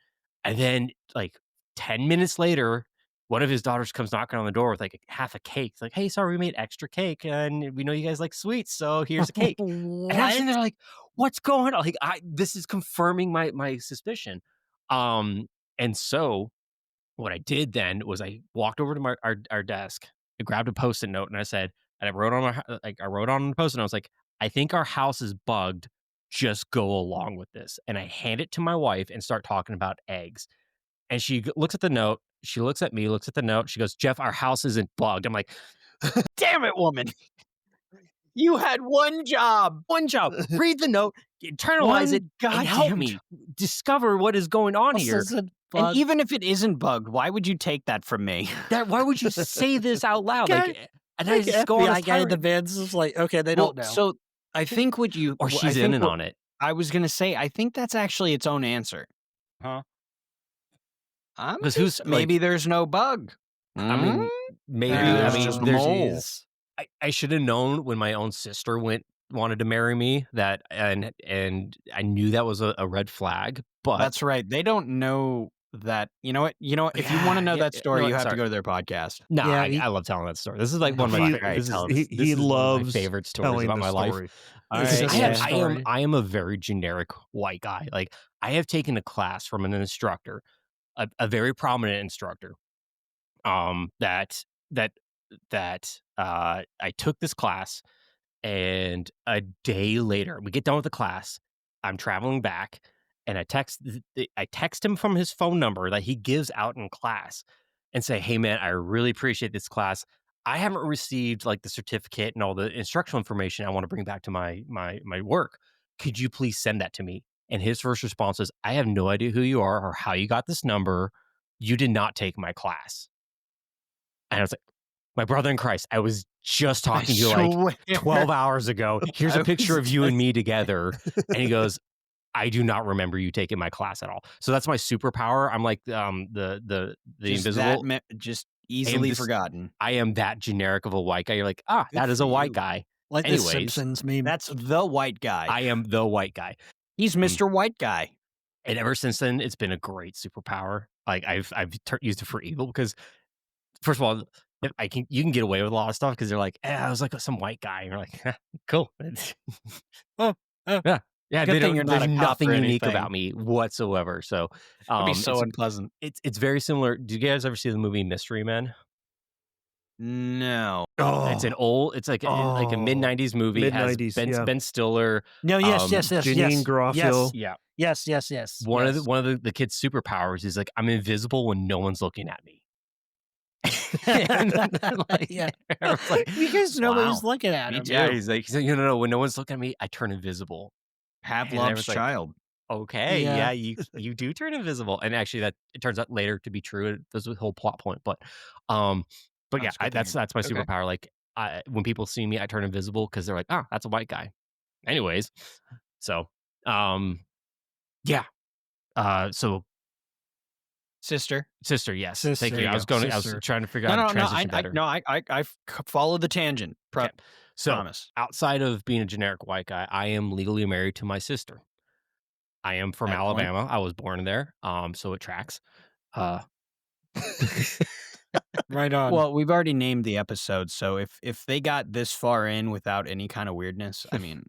And then like 10 minutes later, one of his daughters comes knocking on the door with like half a cake. It's like, hey, sorry, we made extra cake and we know you guys like sweets, so here's a cake. And I'm sitting What? there like, what's going on? Like this is confirming my suspicion. Um, and so what I did then was I walked over to our desk, I grabbed a Post-it note, and I said, and I wrote on the Post-it note, I was like, "I think our house is bugged. Just go along with this." And I hand it to my wife and start talking about eggs. And she looks at the note. She looks at me, looks at the note. She goes, "Jeff, our house isn't bugged." I'm like, "Damn it, woman! You had one job. One job. Read the note, internalize it, One and help goddamn me discover what is going on house here." isn't And bugged. even if it isn't bugged, why would you take that from me? Why would you say this out loud? Okay. Like, and I Like just go on this FBI guy in the tirade. vans is like, okay, they Well, don't know. so I think what you, Or I she's in think and what on it. I was gonna say, I think that's actually its own answer. Huh? I'm 'Cause just maybe there's no bug. I mean, maybe. Maybe there's I just mean, there's. mole. Jeez. I should have known when my own sister wanted to marry me that, and I knew that was a red flag. But That's right. They don't know that. You know what? You know what? If you want to know Yeah, that you story, know you what? have to Sorry. go to their podcast. No, Yeah, I love telling that story. This is like one of my He this tell is this. this he is one of my loves favorite stories telling about the my life. story. All It's right. just Yeah. a story. I am a very generic white guy. Like I have taken a class from an instructor, a very prominent instructor. That that I took this class, and a day later, we get done with the class. I'm traveling back, and I text him from his phone number that he gives out in class, and say, "Hey man, I really appreciate this class. I haven't received like the certificate and all the instructional information I want to bring back to my work. Could you please send that to me?" And his first response is, "I have no idea who you are or how you got this number. You did not take my class." And I was like, "My brother in Christ, I was just talking to you like 12 hours ago. Here's a picture of you and me together." And he goes, "I do not remember you taking my class at all." So that's my superpower. I'm like the Just invisible. just I am easily this- forgotten. I am that generic of a white guy. You're like, Good that is a for white you. guy. Like the Anyways, Simpsons meme. That's the white guy. I am the white guy. He's Mr. White Guy. And ever since then, it's been a great superpower. Like I've used it for evil because, first of all, if you can get away with a lot of stuff because they're like, I was like some white guy, and you're like, cool. Oh, Yeah. Yeah, Good thing you're not there's a cop nothing or unique anything. about me whatsoever. So, It'd be so it's, unpleasant. it's very similar. Did you guys ever see the movie Mystery Men? No. It's an old. It's like a mid '90s movie. It has Mid-90s, Ben yeah. Ben Stiller. No, yes, yes, yes, Janine yes. Garofalo. Yeah, Yes, yes, yes. one yes. of the kid's superpowers is like I'm invisible when no one's looking at me. Yeah. I was like, Because nobody's wow. looking at Me him. too. yeah, he's like, no, when no one's looking at me, I turn invisible. And I Pavlov's was like, child. okay, Yeah. yeah, you do turn invisible, and actually, that it turns out later to be true. That's the whole plot point, but yeah, That's good to that's hear. my Okay. superpower. Like, when people see me, I turn invisible because they're like, oh, that's a white guy. Anyways, so yeah, so Sister. sister, yes, Sister, thank you. there I you was go. going, I was Sister. trying to figure out how to transition better. I followed the tangent. Okay. So Promise. outside of being a generic white guy, I am legally married to my sister. I am from Excellent. Alabama. I was born there, so it tracks. Right on. Well, we've already named the episode, so if they got this far in without any kind of weirdness, I mean,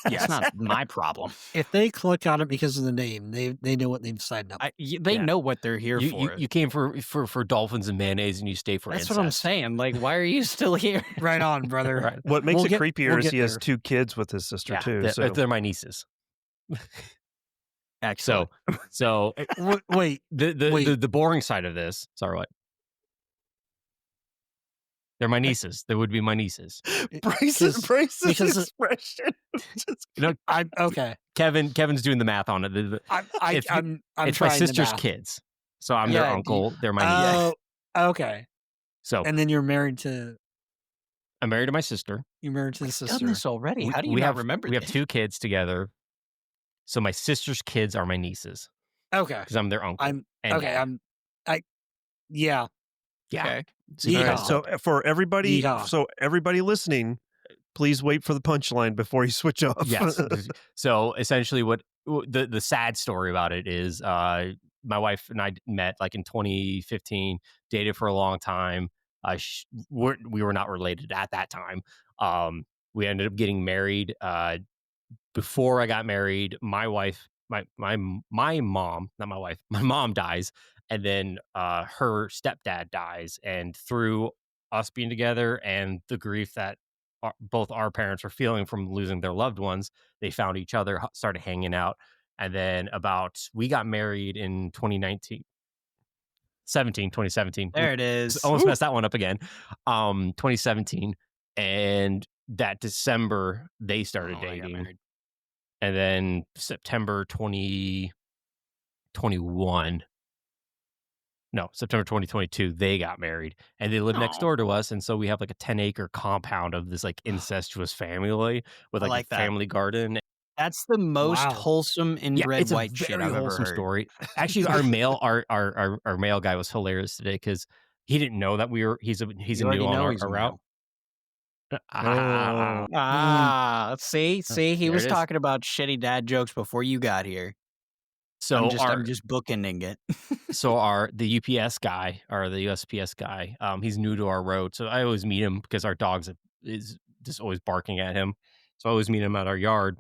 it's not my problem. if they click on it because of the name, they know what they've signed up. They Yeah. know what they're here You, for. you came for dolphins and mayonnaise, and you stay for That's incest. what I'm saying. Like, why are you still here? Right on, brother. Right. What makes We'll it get- creepier we'll is get he has there. 2 kids with his sister Yeah, too. they're, So they're my nieces. Excellent. So Wait, the boring side of this. Sorry, what? They're my nieces. They would be my nieces. Bryce's because expression. Just You know, I'm okay. Kevin's doing the math on it. I'm If you- I'm it's trying my the sister's math. kids, so I'm their Yeah, uncle. They're my nieces. Oh, okay. So And then you're married to I'm married to my sister. the Done sister. this already. How do you we not have remember we have this? 2 kids together. So my sister's kids are my nieces Okay. because I'm their uncle. I'm and okay. dad. Yeah. Yeah. Okay. So you all right, guys- so for everybody, Yeehaw. so everybody listening, please wait for the punchline before you switch off. yes. So essentially, what the sad story about it is, my wife and I met like in 2015, dated for a long time. We were not related at that time. We ended up getting married. Before I got married, my wife, my mom, not my wife, my mom dies, and then her stepdad dies, and through us being together and the grief that both our parents were feeling from losing their loved ones, they found each other, started hanging out, and then we got married in 2017. There it is. Almost messed that one up again. 2017, and that December they started Oh, I got dating. married. And then September 2022, they got married, and they live next Aw. door to us. And so we have like a 10-acre compound of this like incestuous family with I like like a that. family garden. That's the most Wow. wholesome inbred it's a white shit very I've ever wholesome heard. story. Actually, our mail guy was hilarious today because he didn't know that he's You a already new on know our he's a route. male. Oh. See, he There was it is. talking about shitty dad jokes before you got here. So I'm just bookending it. So the UPS guy or the USPS guy, he's new to our road. So I always meet him because our dogs is just always barking at him. So I always meet him at our yard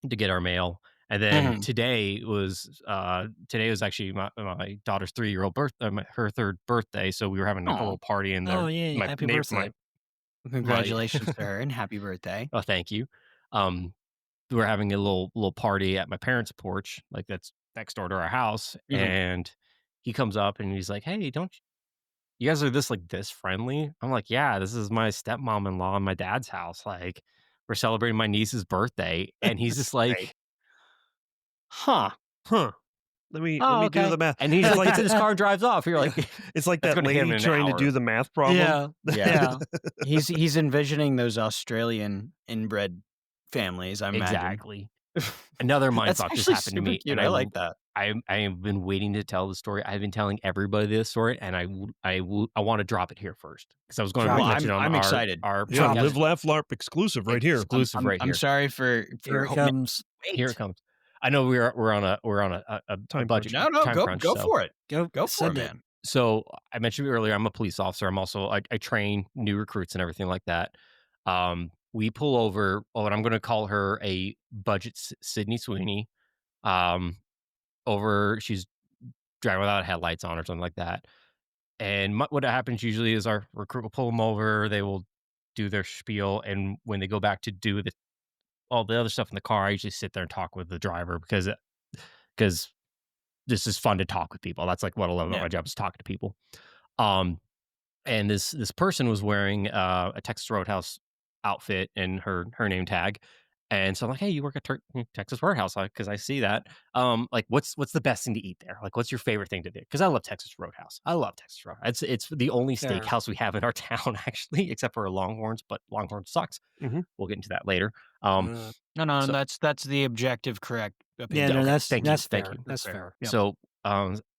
to get our mail. And then Mhm. today was actually my daughter's 3-year-old birthday, her 3rd birthday. So we were having like a Aw. little party in there. Oh yeah, happy birthday. Congratulations to her and happy birthday. Oh, thank you. We were having a little party at my parents' porch, like that's next door to our house, Mhm. and he comes up and he's like, "Hey, don't you guys are this friendly?" I'm like, "Yeah, this is my stepmom-in-law and my dad's house. Like, we're celebrating my niece's birthday," and he's just like, "Huh." Huh. Let me Oh, do okay. the math. And he's It's like, like gets in his car and drives off. You're like, It's like That's that gonna hit him lady in an trying to hour. do the math problem. Yeah. Yeah. He's envisioning those Australian inbred families, I imagine. exactly. Another mind That's fuck just actually happened to super me, cute. and I like that. I have been waiting to tell the story. I've been telling everybody this story, and I want to drop it here first because I was going to Drop it. mention it on I'm our excited. our Yeah, podcast. Live Laugh LARP exclusive right here. Exclusive right I'm here. sorry for Here it ho- comes. Here it comes. I know we're on a Time budget No, time go crunch. go so. for it. Go Go for it, send it. man. So I mentioned earlier, I'm a police officer. I'm also I train new recruits and everything like that. We pull over. Oh, and I'm going to call her a budget Sydney Sweeney. She's driving without headlights on or something like that. And what happens usually is our recruit will pull them over. They will do their spiel, and when they go back to do all the other stuff in the car, I usually sit there and talk with the driver because this is fun to talk with people. That's like what I love about Yeah. my job is talking to people. And this person was wearing a Texas Roadhouse outfit and her name tag. And so I'm like, "Hey, you work at Texas Roadhouse?" Because I see that. Like, what's the best thing to eat there? Like, what's your favorite thing to do? Because I love Texas Roadhouse. I love Texas Roadhouse. It's the only Fair. steakhouse we have in our town, actually, except for Longhorns. But Longhorns sucks. Mhm. We'll get into that later. No, So- that's the objective correct Yeah, opinion. no, Okay, that's thank you, that's thank fair. you. That's Fair. fair. Yep. So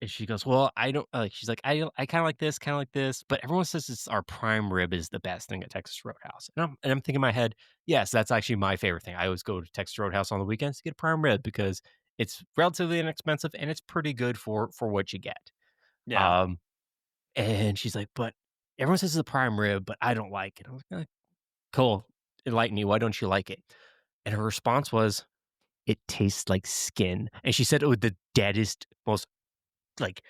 she goes, "Well, I don't like." She's like, "I kind of like this, but everyone says it's our prime rib is the best thing at Texas Roadhouse." And I'm thinking in my head, yes, that's actually my favorite thing. I always go to Texas Roadhouse on the weekends to get a prime rib because it's relatively inexpensive and it's pretty good for what you get. Yeah. And she's like, "But everyone says it's a prime rib, but I don't like it." I was like, "Cool, enlighten me. Why don't you like it?" And her response was, "It tastes like skin." And she said it with the deadest, most like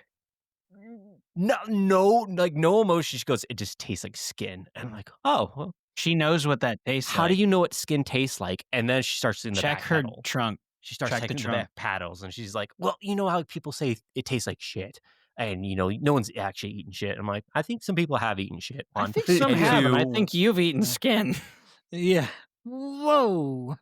no emotion. She goes, "It just tastes like skin." And I'm like, "Oh, well, She knows what that tastes how like. do you know what skin tastes like?" And then she starts in the check back her pedal. trunk? She starts check the taking the trunk. back paddles, and she's like, "Well, you know how people say it tastes like shit." and no one's actually eaten shit. I'm like, I think some people have eaten shit. I One think some and have, and I two, think you've eaten skin. Yeah. Whoa.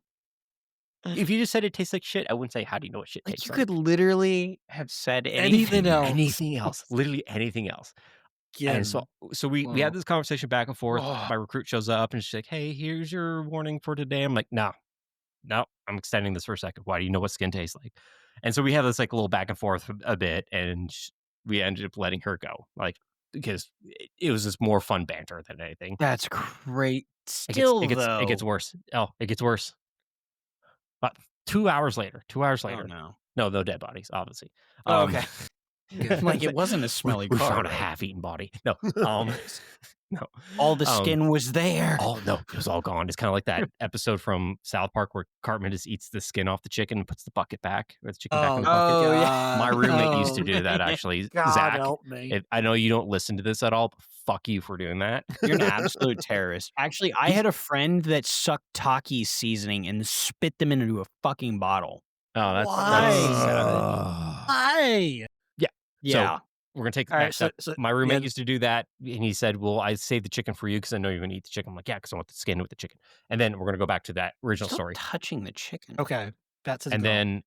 if you just said it tastes like shit, I wouldn't say how do you know what shit Like tastes you like. could literally have said Anything anything. else. Anything else, literally anything else. And Again. so we Well, had this conversation back and forth. oh, My recruit shows up and she's like, "Hey, here's your warning for today." I'm like, "No, no, I'm extending this for a second. Why do you know what skin tastes like?" And so we have this like little back and forth a bit, and we ended up letting her go, like because it was just more fun banter than anything. that's great. It gets Still, it gets it gets though. worse. Oh, it gets worse. About 2 hours later. 2 hours Oh later. no. No dead bodies, obviously. Oh, Um, okay. Like it wasn't a we, smelly we car, found a right? half-eaten body. No, no. All the skin was there. Oh no, it was all gone. It's kind of like that episode from South Park where Cartman just eats the skin off the chicken and puts the bucket back, or the chicken back in the bucket. Oh, yeah. My roommate used to Oh, do that actually. God Zach, help me. I know you don't listen to this at all, but fuck you for doing that. You're an absolute terrorist. Actually, I had a friend that sucked Takis seasoning and spit them into a fucking bottle. Oh, that's Why? savage. Why? Yeah. So we're gonna take All right, that. so- that- so- my roommate yeah. used to do that, and he said, "Well, I saved the chicken for you because I know you're gonna eat the chicken." I'm like, "Yeah, because I want the skin with the chicken." And then we're gonna go back to that original Stop story. touching the chicken. Okay. Back to the And girl. then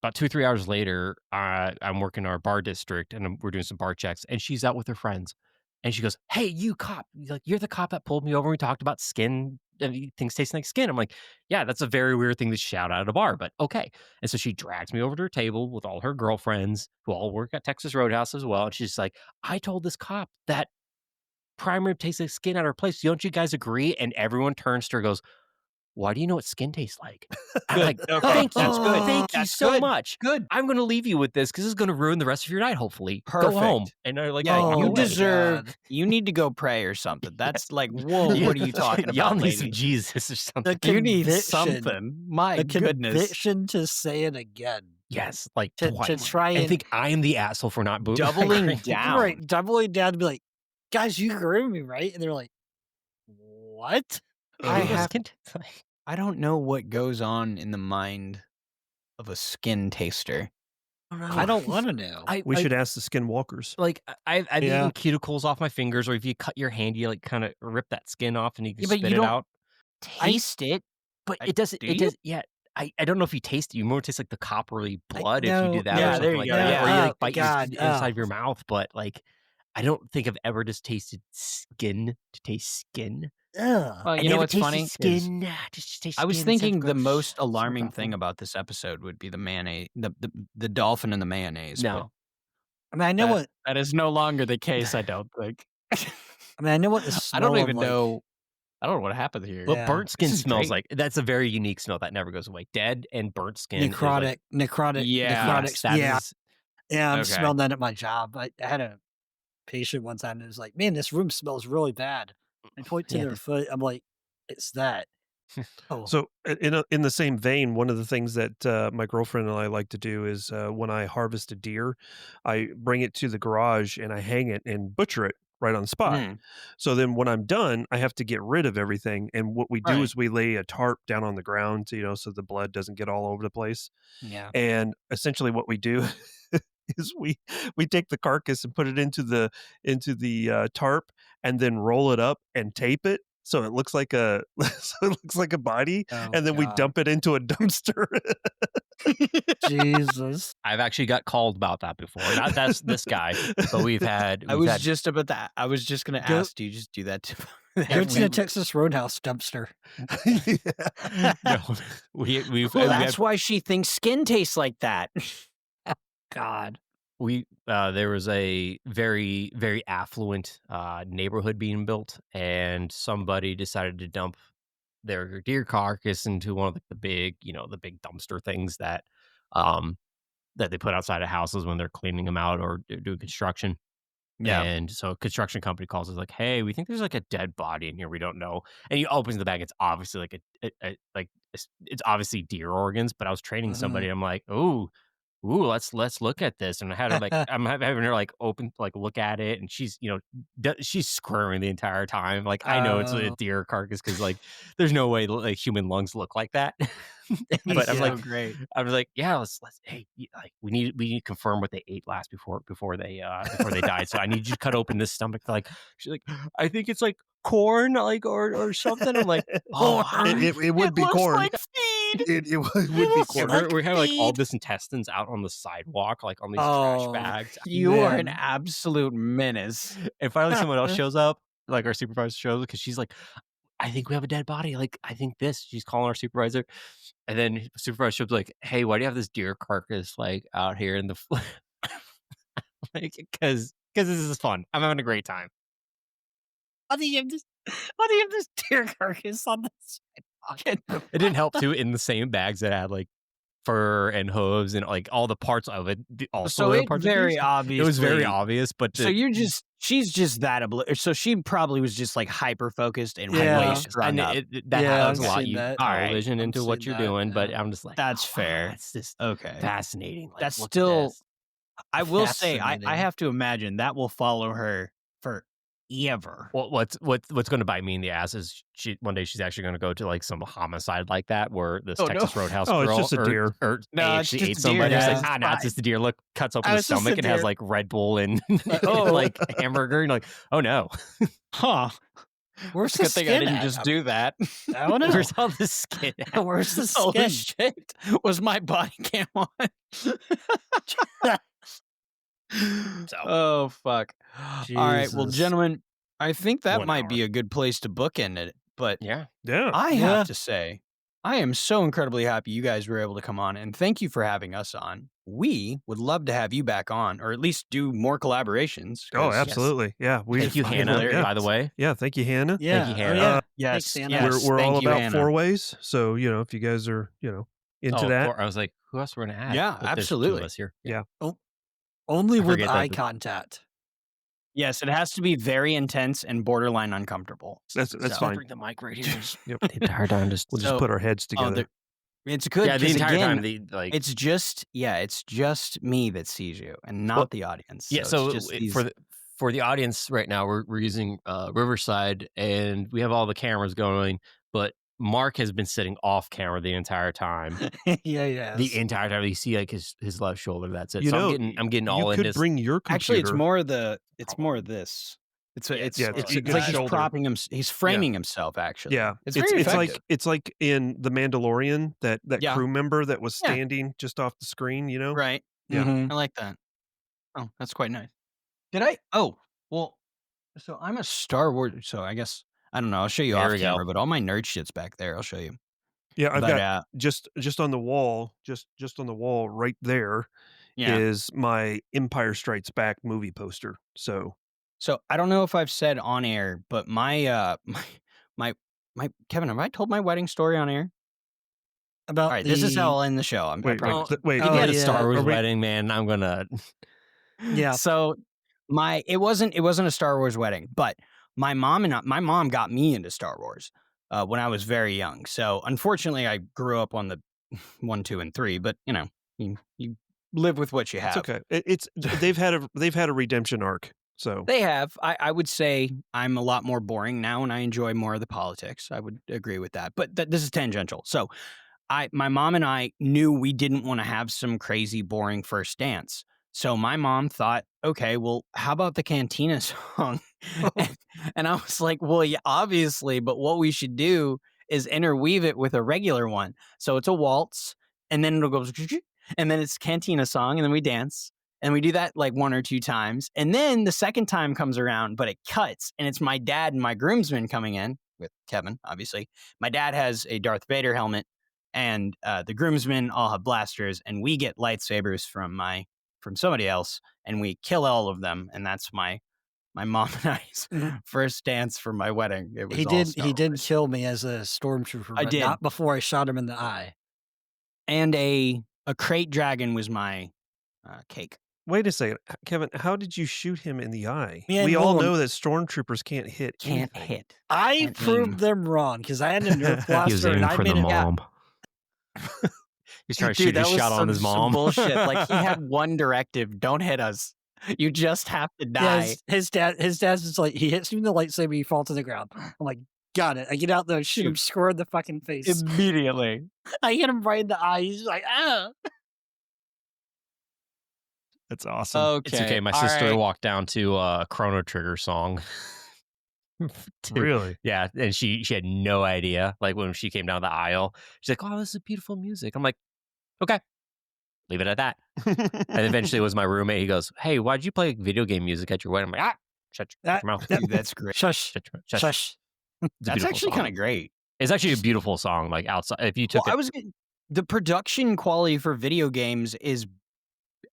about 2 or 3 hours later, I'm working our bar district, and we're doing some bar checks, and she's out with her friends, and she goes, "Hey, you cop! Like, you're the cop that pulled me over. And we talked about skin, things tasting like skin." I'm like, "Yeah, that's a very weird thing to shout out at a bar, but okay." And so she drags me over to her table with all her girlfriends who all work at Texas Roadhouse as well, and she's like, "I told this cop that prime rib tastes like skin at our place. Don't you guys agree?" And everyone turns to her and goes, "Why do you know what skin tastes like?" I'm Good. like, Okay. "Thank you. That's good. Thank you That's so good. much. Good. I'm going to leave you with this because it's going to ruin the rest of your night, hopefully. Perfect. Go home." And they're like, Yeah, "Oh, you my deserve. God. You need to go pray or something. That's like, whoa. Yeah. What are you talking about, Y'all need some lady? Jesus or something." The You need conviction. something. My The goodness. conviction to say it again. Yes, like To twice. try I and think I am the asshole for not Doubling agreeing. down. right, doubling down to be like, guys, you agree with me, right? And they're like, what? I What does have- skin taste like? I don't know what goes on in the mind of a skin taster. I don't want to know. We should ask the skinwalkers. Like I've Yeah. eaten cuticles off my fingers, or if you cut your hand, you like kind of rip that skin off and you can Yeah, but spit you it don't out. taste it. But I- it doesn't. do It you? does. Yeah. I don't know if you taste it. You more taste like the coppery blood if you know- do that, yeah, or something there you like go, that, yeah. or you like Oh, bite God, your inside oh. of your mouth. But like, I don't think I've ever just tasted skin to taste skin. Ugh. Well, I you know never what's tasted funny? is Skin. Just taste I was skin. It sounds thinking the gross. most Sounds alarming awful. thing about this episode would be the mayonnaise, the dolphin and the mayonnaise. but No. I mean, I know that, what. that is no longer the case. I don't think. I mean, I know what the I smell don't of, even like- know. I don't know what happened here. Well, Yeah. burnt skin This is smells great. like that's a very unique smell that never goes away. Dead and burnt skin. is like, necrotic. Yeah. necrotic. yes, that yeah, is- yeah. I'm Okay. smelling that at my job. I had a patient one time that was like, "Man, this room smells really bad." I point to Yeah, their foot. I'm like, "It's that." Oh, So, in the same vein, one of the things that my girlfriend and I like to do is when I harvest a deer, I bring it to the garage and I hang it and butcher it right on the spot. Mm. So then when I'm done, I have to get rid of everything. And what we do Right. is we lay a tarp down on the ground, so the blood doesn't get all over the place. yeah. And essentially what we do is we take the carcass and put it into the tarp and then roll it up and tape it so it looks like a body, Oh, and then we God. dump it into a dumpster. Jesus. I've actually got called about that before. Not that's this guy, but we've had. I was just about that. I was just going to Go- ask. Do you just do that to? Go to the Texas Roadhouse dumpster. no, we've Well, we that's had- why she thinks skin tastes like that. God. there was a very very affluent neighborhood being built, and somebody decided to dump their deer carcass into one of the big dumpster things that that they put outside of houses when they're cleaning them out or doing construction. Yeah. And so a construction company calls us like, "Hey, we think there's like a dead body in here. We don't know." And he opens the bag. It's obviously like it's obviously deer organs. But I was training Mhm. somebody. I'm like, ooh, let's look at this. And I had her like, I'm having her like open, like look at it. And she's, she's squirming the entire time. Like, I know it's a Oh. deer carcass because like there's no way like human lungs look like that. But I'm so like, great. I was like, yeah, let's hey, like we need to confirm what they ate last before they died. So I need you to cut open this stomach. Like she's like, I think it's like corn, like or something. I'm like, oh, Corn. It would it be looks corn. like feed. It would be looks corn. like We're having like all feed. this intestines out on the sidewalk, like on these trash Oh, bags. You are an man. absolute menace. And finally, someone else shows up, like our supervisor shows up because she's like, I think we have a dead body. Like, I think this. She's calling our supervisor. And then the supervisor shows up like, hey, why do you have this deer carcass like out here in the like because this is fun. I'm having a great time. Why do you have this deer carcass on the sidewalk? It didn't help too in the same bags that had like fur and hooves and like all the parts of it. Also, So the it parts very it obviously. was very obvious, but So she's just that so she probably was just like hyper focused and Yeah. way and strung up. that Yeah, happens I've a lot. seen You that. tunnel Alright, vision I've into what seen you're that, doing, but yeah. I'm just like, That's wow, fair. it's just Okay. fascinating. Like, That's look at still. this. I will say, I Fascinating. have to imagine that will follow her forever. Well, what's going to bite me in the ass is one day she's actually going to go to like some homicide like that where this Oh, Texas no. Roadhouse Oh, girl it's just a deer. or No, it's actually just ate a somebody. deer, It's yeah. like, no, it's just a deer. Look, cuts open Oh, the it's just a stomach and has deer. like Red Bull and oh. like hamburger. And like, oh no, Huh. Where's It's a the good thing I skin didn't at? just do that. I don't know. where's all the skin? At? Where's the Holy skin? shit. Was my body cam on? So Oh, fuck. All right. Well, Jesus. gentlemen, I think that 1 might hour. be a good place to bookend it. But Yeah, Yeah. I Yeah. have to say, I am so incredibly happy you guys were able to come on, and thank you for having us on. We would love to have you back on, or at least do more collaborations. Oh, 'cause absolutely. Yeah. thank you, fucking Hannah. hilarious. By the way, Yeah. Thank you, Hannah. Yeah. you, Oh, Hannah. yeah. Yes, Thanks, Hannah. yes. We're thank all you, about Hannah. 4-ways. So, if you guys are, into that. I was like, who else we're gonna add? Yeah, But there's 2 of absolutely. us here. Yeah. Only I with forget eye that- contact. Yes, it has to be very intense and borderline uncomfortable. That's So- fine. Bring the mic right here. Yep. The entire time, just We'll So- just put our heads Oh, together. it's good. yeah, the 'cause entire again, time. it's just me that sees you and not Well, the audience. yeah. it's So just for the audience right now, we're using Riverside, and we have all the cameras going, but Mark has been sitting off camera the entire time. Yeah. The entire time, you see like his left shoulder. That's it. You So know, I'm getting all you in could this. bring your computer. actually it's more of this. It's Yeah, it's yeah, it's, you it's could like he's shoulder. propping him. He's framing himself. Actually, Yeah, it's very effective. it's like in The Mandalorian that Yeah. crew member that was Yeah. standing just off the screen. Right. Yeah. Mhm. I like that. Oh, that's quite nice. Did I? Oh, well. So I'm a Star Wars. So I guess I don't know. I'll show you There off we go. camera, but all my nerd shit's back there. I'll show you. Yeah, I've But got just on the wall, just on the wall right there is yeah. my Empire Strikes Back movie poster. So So I don't know if I've said on air, but my my Kevin, have I told my wedding story on air? About All right, this is how I'll end the show. I wait, promise. wait. If you Oh, had a yeah. Star Wars Are we- wedding, man, I'm gonna. Yeah. So it wasn't a Star Wars wedding, but my mom got me into Star Wars when I was very young. So unfortunately, I grew up on the 1, 2, and 3. But you live with what you have. It's okay. It's they've had a redemption arc. So They have. I would say I'm a lot more boring now, and I enjoy more of the politics. I would agree with that. But this is tangential. So my mom and I knew we didn't want to have some crazy, boring first dance. So my mom thought, okay, well, how about the Cantina song? and I was like, well, yeah, obviously, but what we should do is interweave it with a regular one. So it's a waltz, and then it'll go, and then it's Cantina song, and then we dance. And we do that like 1 or 2 times. And then the second time comes around, but it cuts. And it's my dad and my groomsmen coming in with Kevin, obviously. My dad has a Darth Vader helmet, and the groomsmen all have blasters. And we get lightsabers from somebody else, and we kill all of them. And that's my mom and I's first dance for my wedding. It was He did kill me as a stormtrooper, I but did. not before I shot him in the eye. And a crate dragon was my cake. wait a second, Kevin. How did you shoot him in the eye? Man, We all hold on. know that stormtroopers can't hit. Can't anything. hit. I Can't proved aim. them wrong because I had a Nerf He was blaster and I made it. mom. He's trying to shoot his shot on his some mom. bullshit. Like he had one directive: don't hit us. You just have to Yeah, die. his dad's just like he hits me with the lightsaber, he falls to the ground. I'm like, Got it. I get out there and shoot him square in the fucking face. Immediately. I hit him right in the eye. He's like, ah. That's awesome. Okay. It's okay. My all sister right. walked down to a Chrono Trigger song. Really? Yeah, and she had no idea. Like when she came down the aisle, she's like, "Oh, this is beautiful music." I'm like, "Okay, leave it at that." And eventually, it was my roommate. He goes, "Hey, why'd you play video game music at your wedding?" I'm like, shut your mouth. Dude, that's great. Shush. Shush. Shush. It's a That's beautiful actually song. kind of great. It's actually a beautiful song. Like outside, if you took Well, it, the production quality for video games is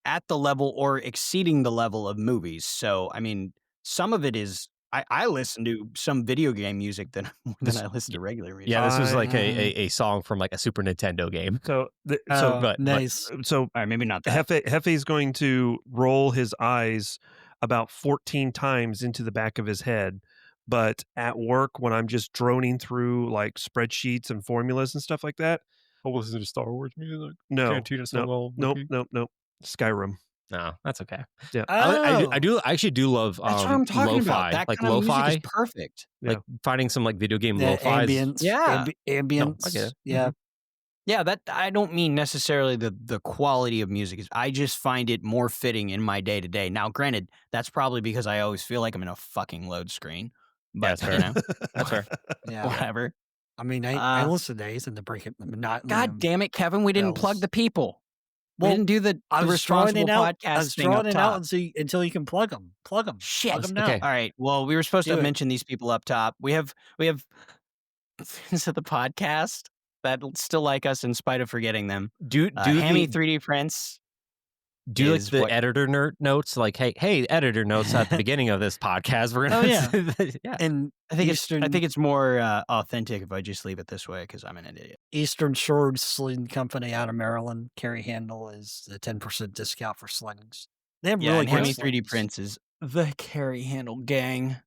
at the level or exceeding the level of movies. So, I mean, some of it is. I listen to some video game music more than I listen to regular music. yeah, this was like I- a song from like a Super Nintendo game. So, but- nice. so All right, maybe not that. Hefe's going to roll his eyes about 14 times into the back of his head. But at work, when I'm just droning through like spreadsheets and formulas and stuff like that, I'll listen to Star Wars music. no, Cantina nope. Skyrim. No, that's okay. Yeah. I Oh. do. I actually do love That's what I'm talking lo-fi. about. That like kind of lo-fi, music is perfect. like finding some like video game The lo-fi. ambience. Yeah. Ambience. No, I get it. Yeah. Yeah, that I don't mean necessarily the quality of music. I just find it more fitting in my day to day. Now, granted, that's probably because I always feel like I'm in a fucking load screen. But that's fair. you know, That's fair. Yeah. whatever. I mean, I Uh, listen to Ace and to break it. Not God damn it, Kevin! We didn't plug bells. the people. We Well, didn't do the I was drawing responsible it out. I podcast was thing up drawing it out top. until you can plug them. Plug them. Shit. Plug them now. Okay. All right. Well, we were supposed Do to it. mention these people up top. We have friends of the podcast that still like us in spite of forgetting them. Do Hammy the 3D Prince. do like is the what- editor notes, like hey, editor notes at the beginning of this podcast. We're gonna yeah. And I think Eastern, it's more authentic if I just leave it this way because I'm an idiot. Eastern Shore Sling Company out of Maryland. Carry handle is the 10% discount for slings. They have Yeah, really and good Hammy 3D slings. Prince is the carry handle gang.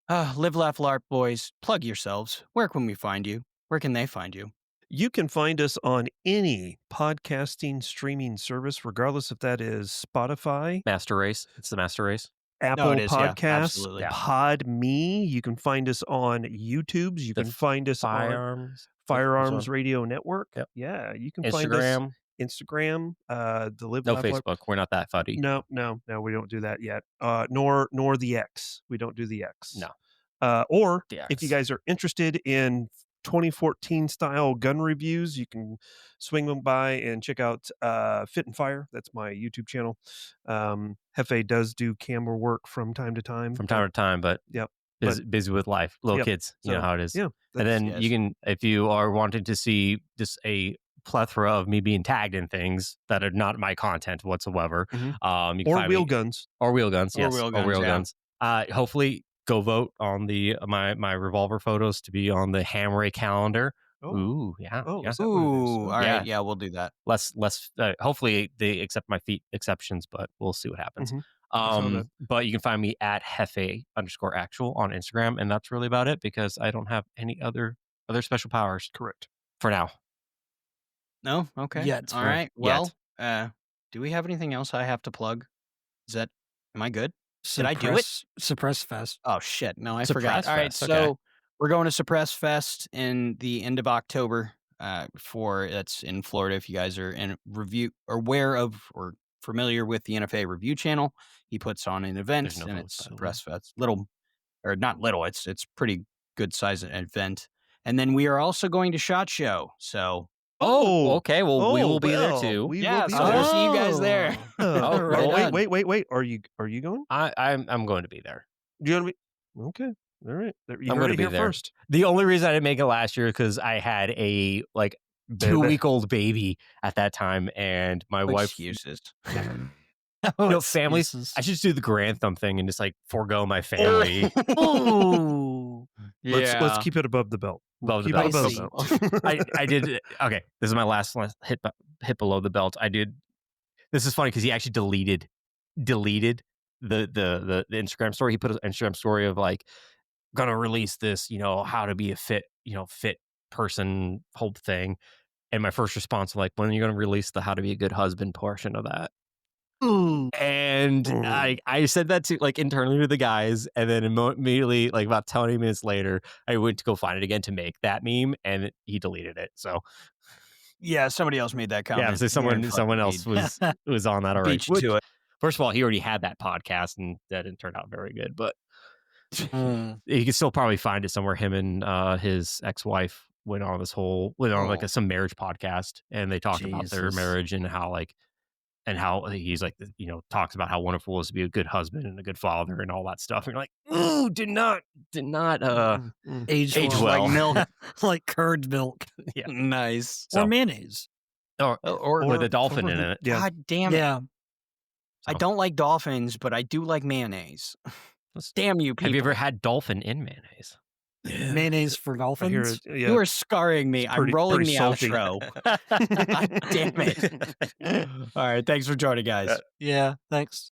Live, laugh, LARP boys. Plug yourselves. Where can we find you? Where can they find you? You can find us on any podcasting streaming service, regardless if that is Spotify, Master Race. It's the Master Race. Apple it is, yeah, Podcasts, absolutely. Yeah. PodMe. You can find us on YouTube's. You The can find us on Firearms Radio Network. Yep. Yeah, you can find us Instagram. Instagram. The Live No Laugh Larp- Facebook. We're not that funny. No, we don't do that yet. Nor the X. We don't do the X. No. Or The if you X. guys are interested in 2014 style gun reviews, you can swing them by and check out Fit and Fire. That's my YouTube channel. Hefe does do camera work from time to time. From time to time, but Yep. busy with life, little Yep. kids. You know So, how it is. Yeah. And that's- then yes. you can, if you are wanting to see just a plethora of me being tagged in things that are not my content whatsoever, Mhm. you can or find wheel me- guns. or wheel guns, Or yes, wheel or guns, wheel yeah. guns. Hopefully, go vote on my revolver photos to be on the Hamray calendar. Ooh, yeah, Oh, yeah. is that what it is? Ooh, all right. Yeah. Yeah, we'll do that. Less. Hopefully, they accept my feet exceptions, but we'll see what happens. Mhm. saw that. But you can find me at Hefe_actual on Instagram, and that's really about it because I don't have any other special powers Correct. for now. No? Okay. Yet. All right. Well, do we have anything else I have to plug? Am I good? Did I do it? Suppress Fest. Oh shit! No, I Suppress forgot. All right, Fest, so okay. we're going to Suppress Fest in the end of October. That's in Florida. If you guys are aware of or familiar with the NFA review channel, he puts on an event, There's no and votes, it's by the way. Suppress Fest. Little, or not little. It's pretty good size event. And then we are also going to SHOT Show. So Okay. Well, we Oh, will be there well, too. we yeah, will be so there. we'll see you guys there. Oh, Right on. wait. Are you going? I'm going to be there. You gonna be? Okay. All right. You I'm heard gonna it be here there. first. The only reason I didn't make it last year because I had a like Baby. 2-week-old baby at that time, and my wife. Excuses. No, families. Excuses. I should just do the grand thumb thing and just like forego my family. Ooh. Let's keep it above the belt. Above the Keep belt. it above Spicy. the belt. I did. Okay, this is my last hit below the belt. I did. This is funny because he actually deleted the Instagram story. He put an Instagram story of like gonna release this, how to be a fit person whole thing. And my first response, I'm like, when are you gonna release the how to be a good husband portion of that? And I said that to like internally to the guys, and then immediately, like about 20 minutes later, I went to go find it again to make that meme, and he deleted it. So Yeah, somebody else made that comment. yeah, so someone else was on that already. Beat you to it. First of all, he already had that podcast, and that didn't turn out very good. But Mm. you can still probably find it somewhere. Him and his ex-wife went on like some marriage podcast, and they talked about their Jesus. marriage and how he's like, talks about how wonderful it is to be a good husband and a good father and all that stuff. And you're like, ooh, did not Age age well. well. Like milk. Like curd milk Yeah. Nice. So- or mayonnaise. or with a dolphin in it. Yeah. God damn it. Yeah. I don't like dolphins, but I do like mayonnaise. Damn you, people. Have you ever had dolphin in mayonnaise? Mayonnaise for I hear dolphins. it. Yeah. You are scarring me. I'm rolling pretty the salty. outro. God damn it. All right. Thanks for joining, guys. Yeah. Thanks.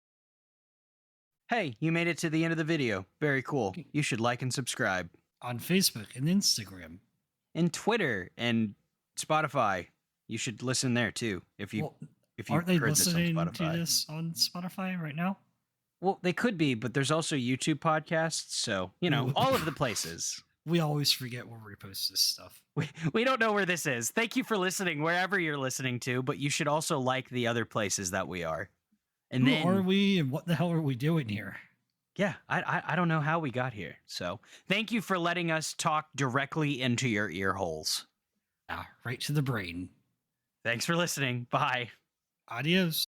Hey, you made it to the end of the video. Very cool. You should like and subscribe. On Facebook and Instagram. And Twitter and Spotify. You should listen there too. If you Aren't they heard this on listening to Spotify. this on Spotify right now? Well, they could be, but there's also YouTube podcasts. So, all of the places. We always forget where we post this stuff. We don't know where this is. Thank you for listening wherever you're listening to, but you should also like the other places that we are. And Who then are we and what the hell are we doing here? yeah, I don't know how we got here. So thank you for letting us talk directly into your ear holes. Right to the brain. Thanks for listening. Bye. Adios.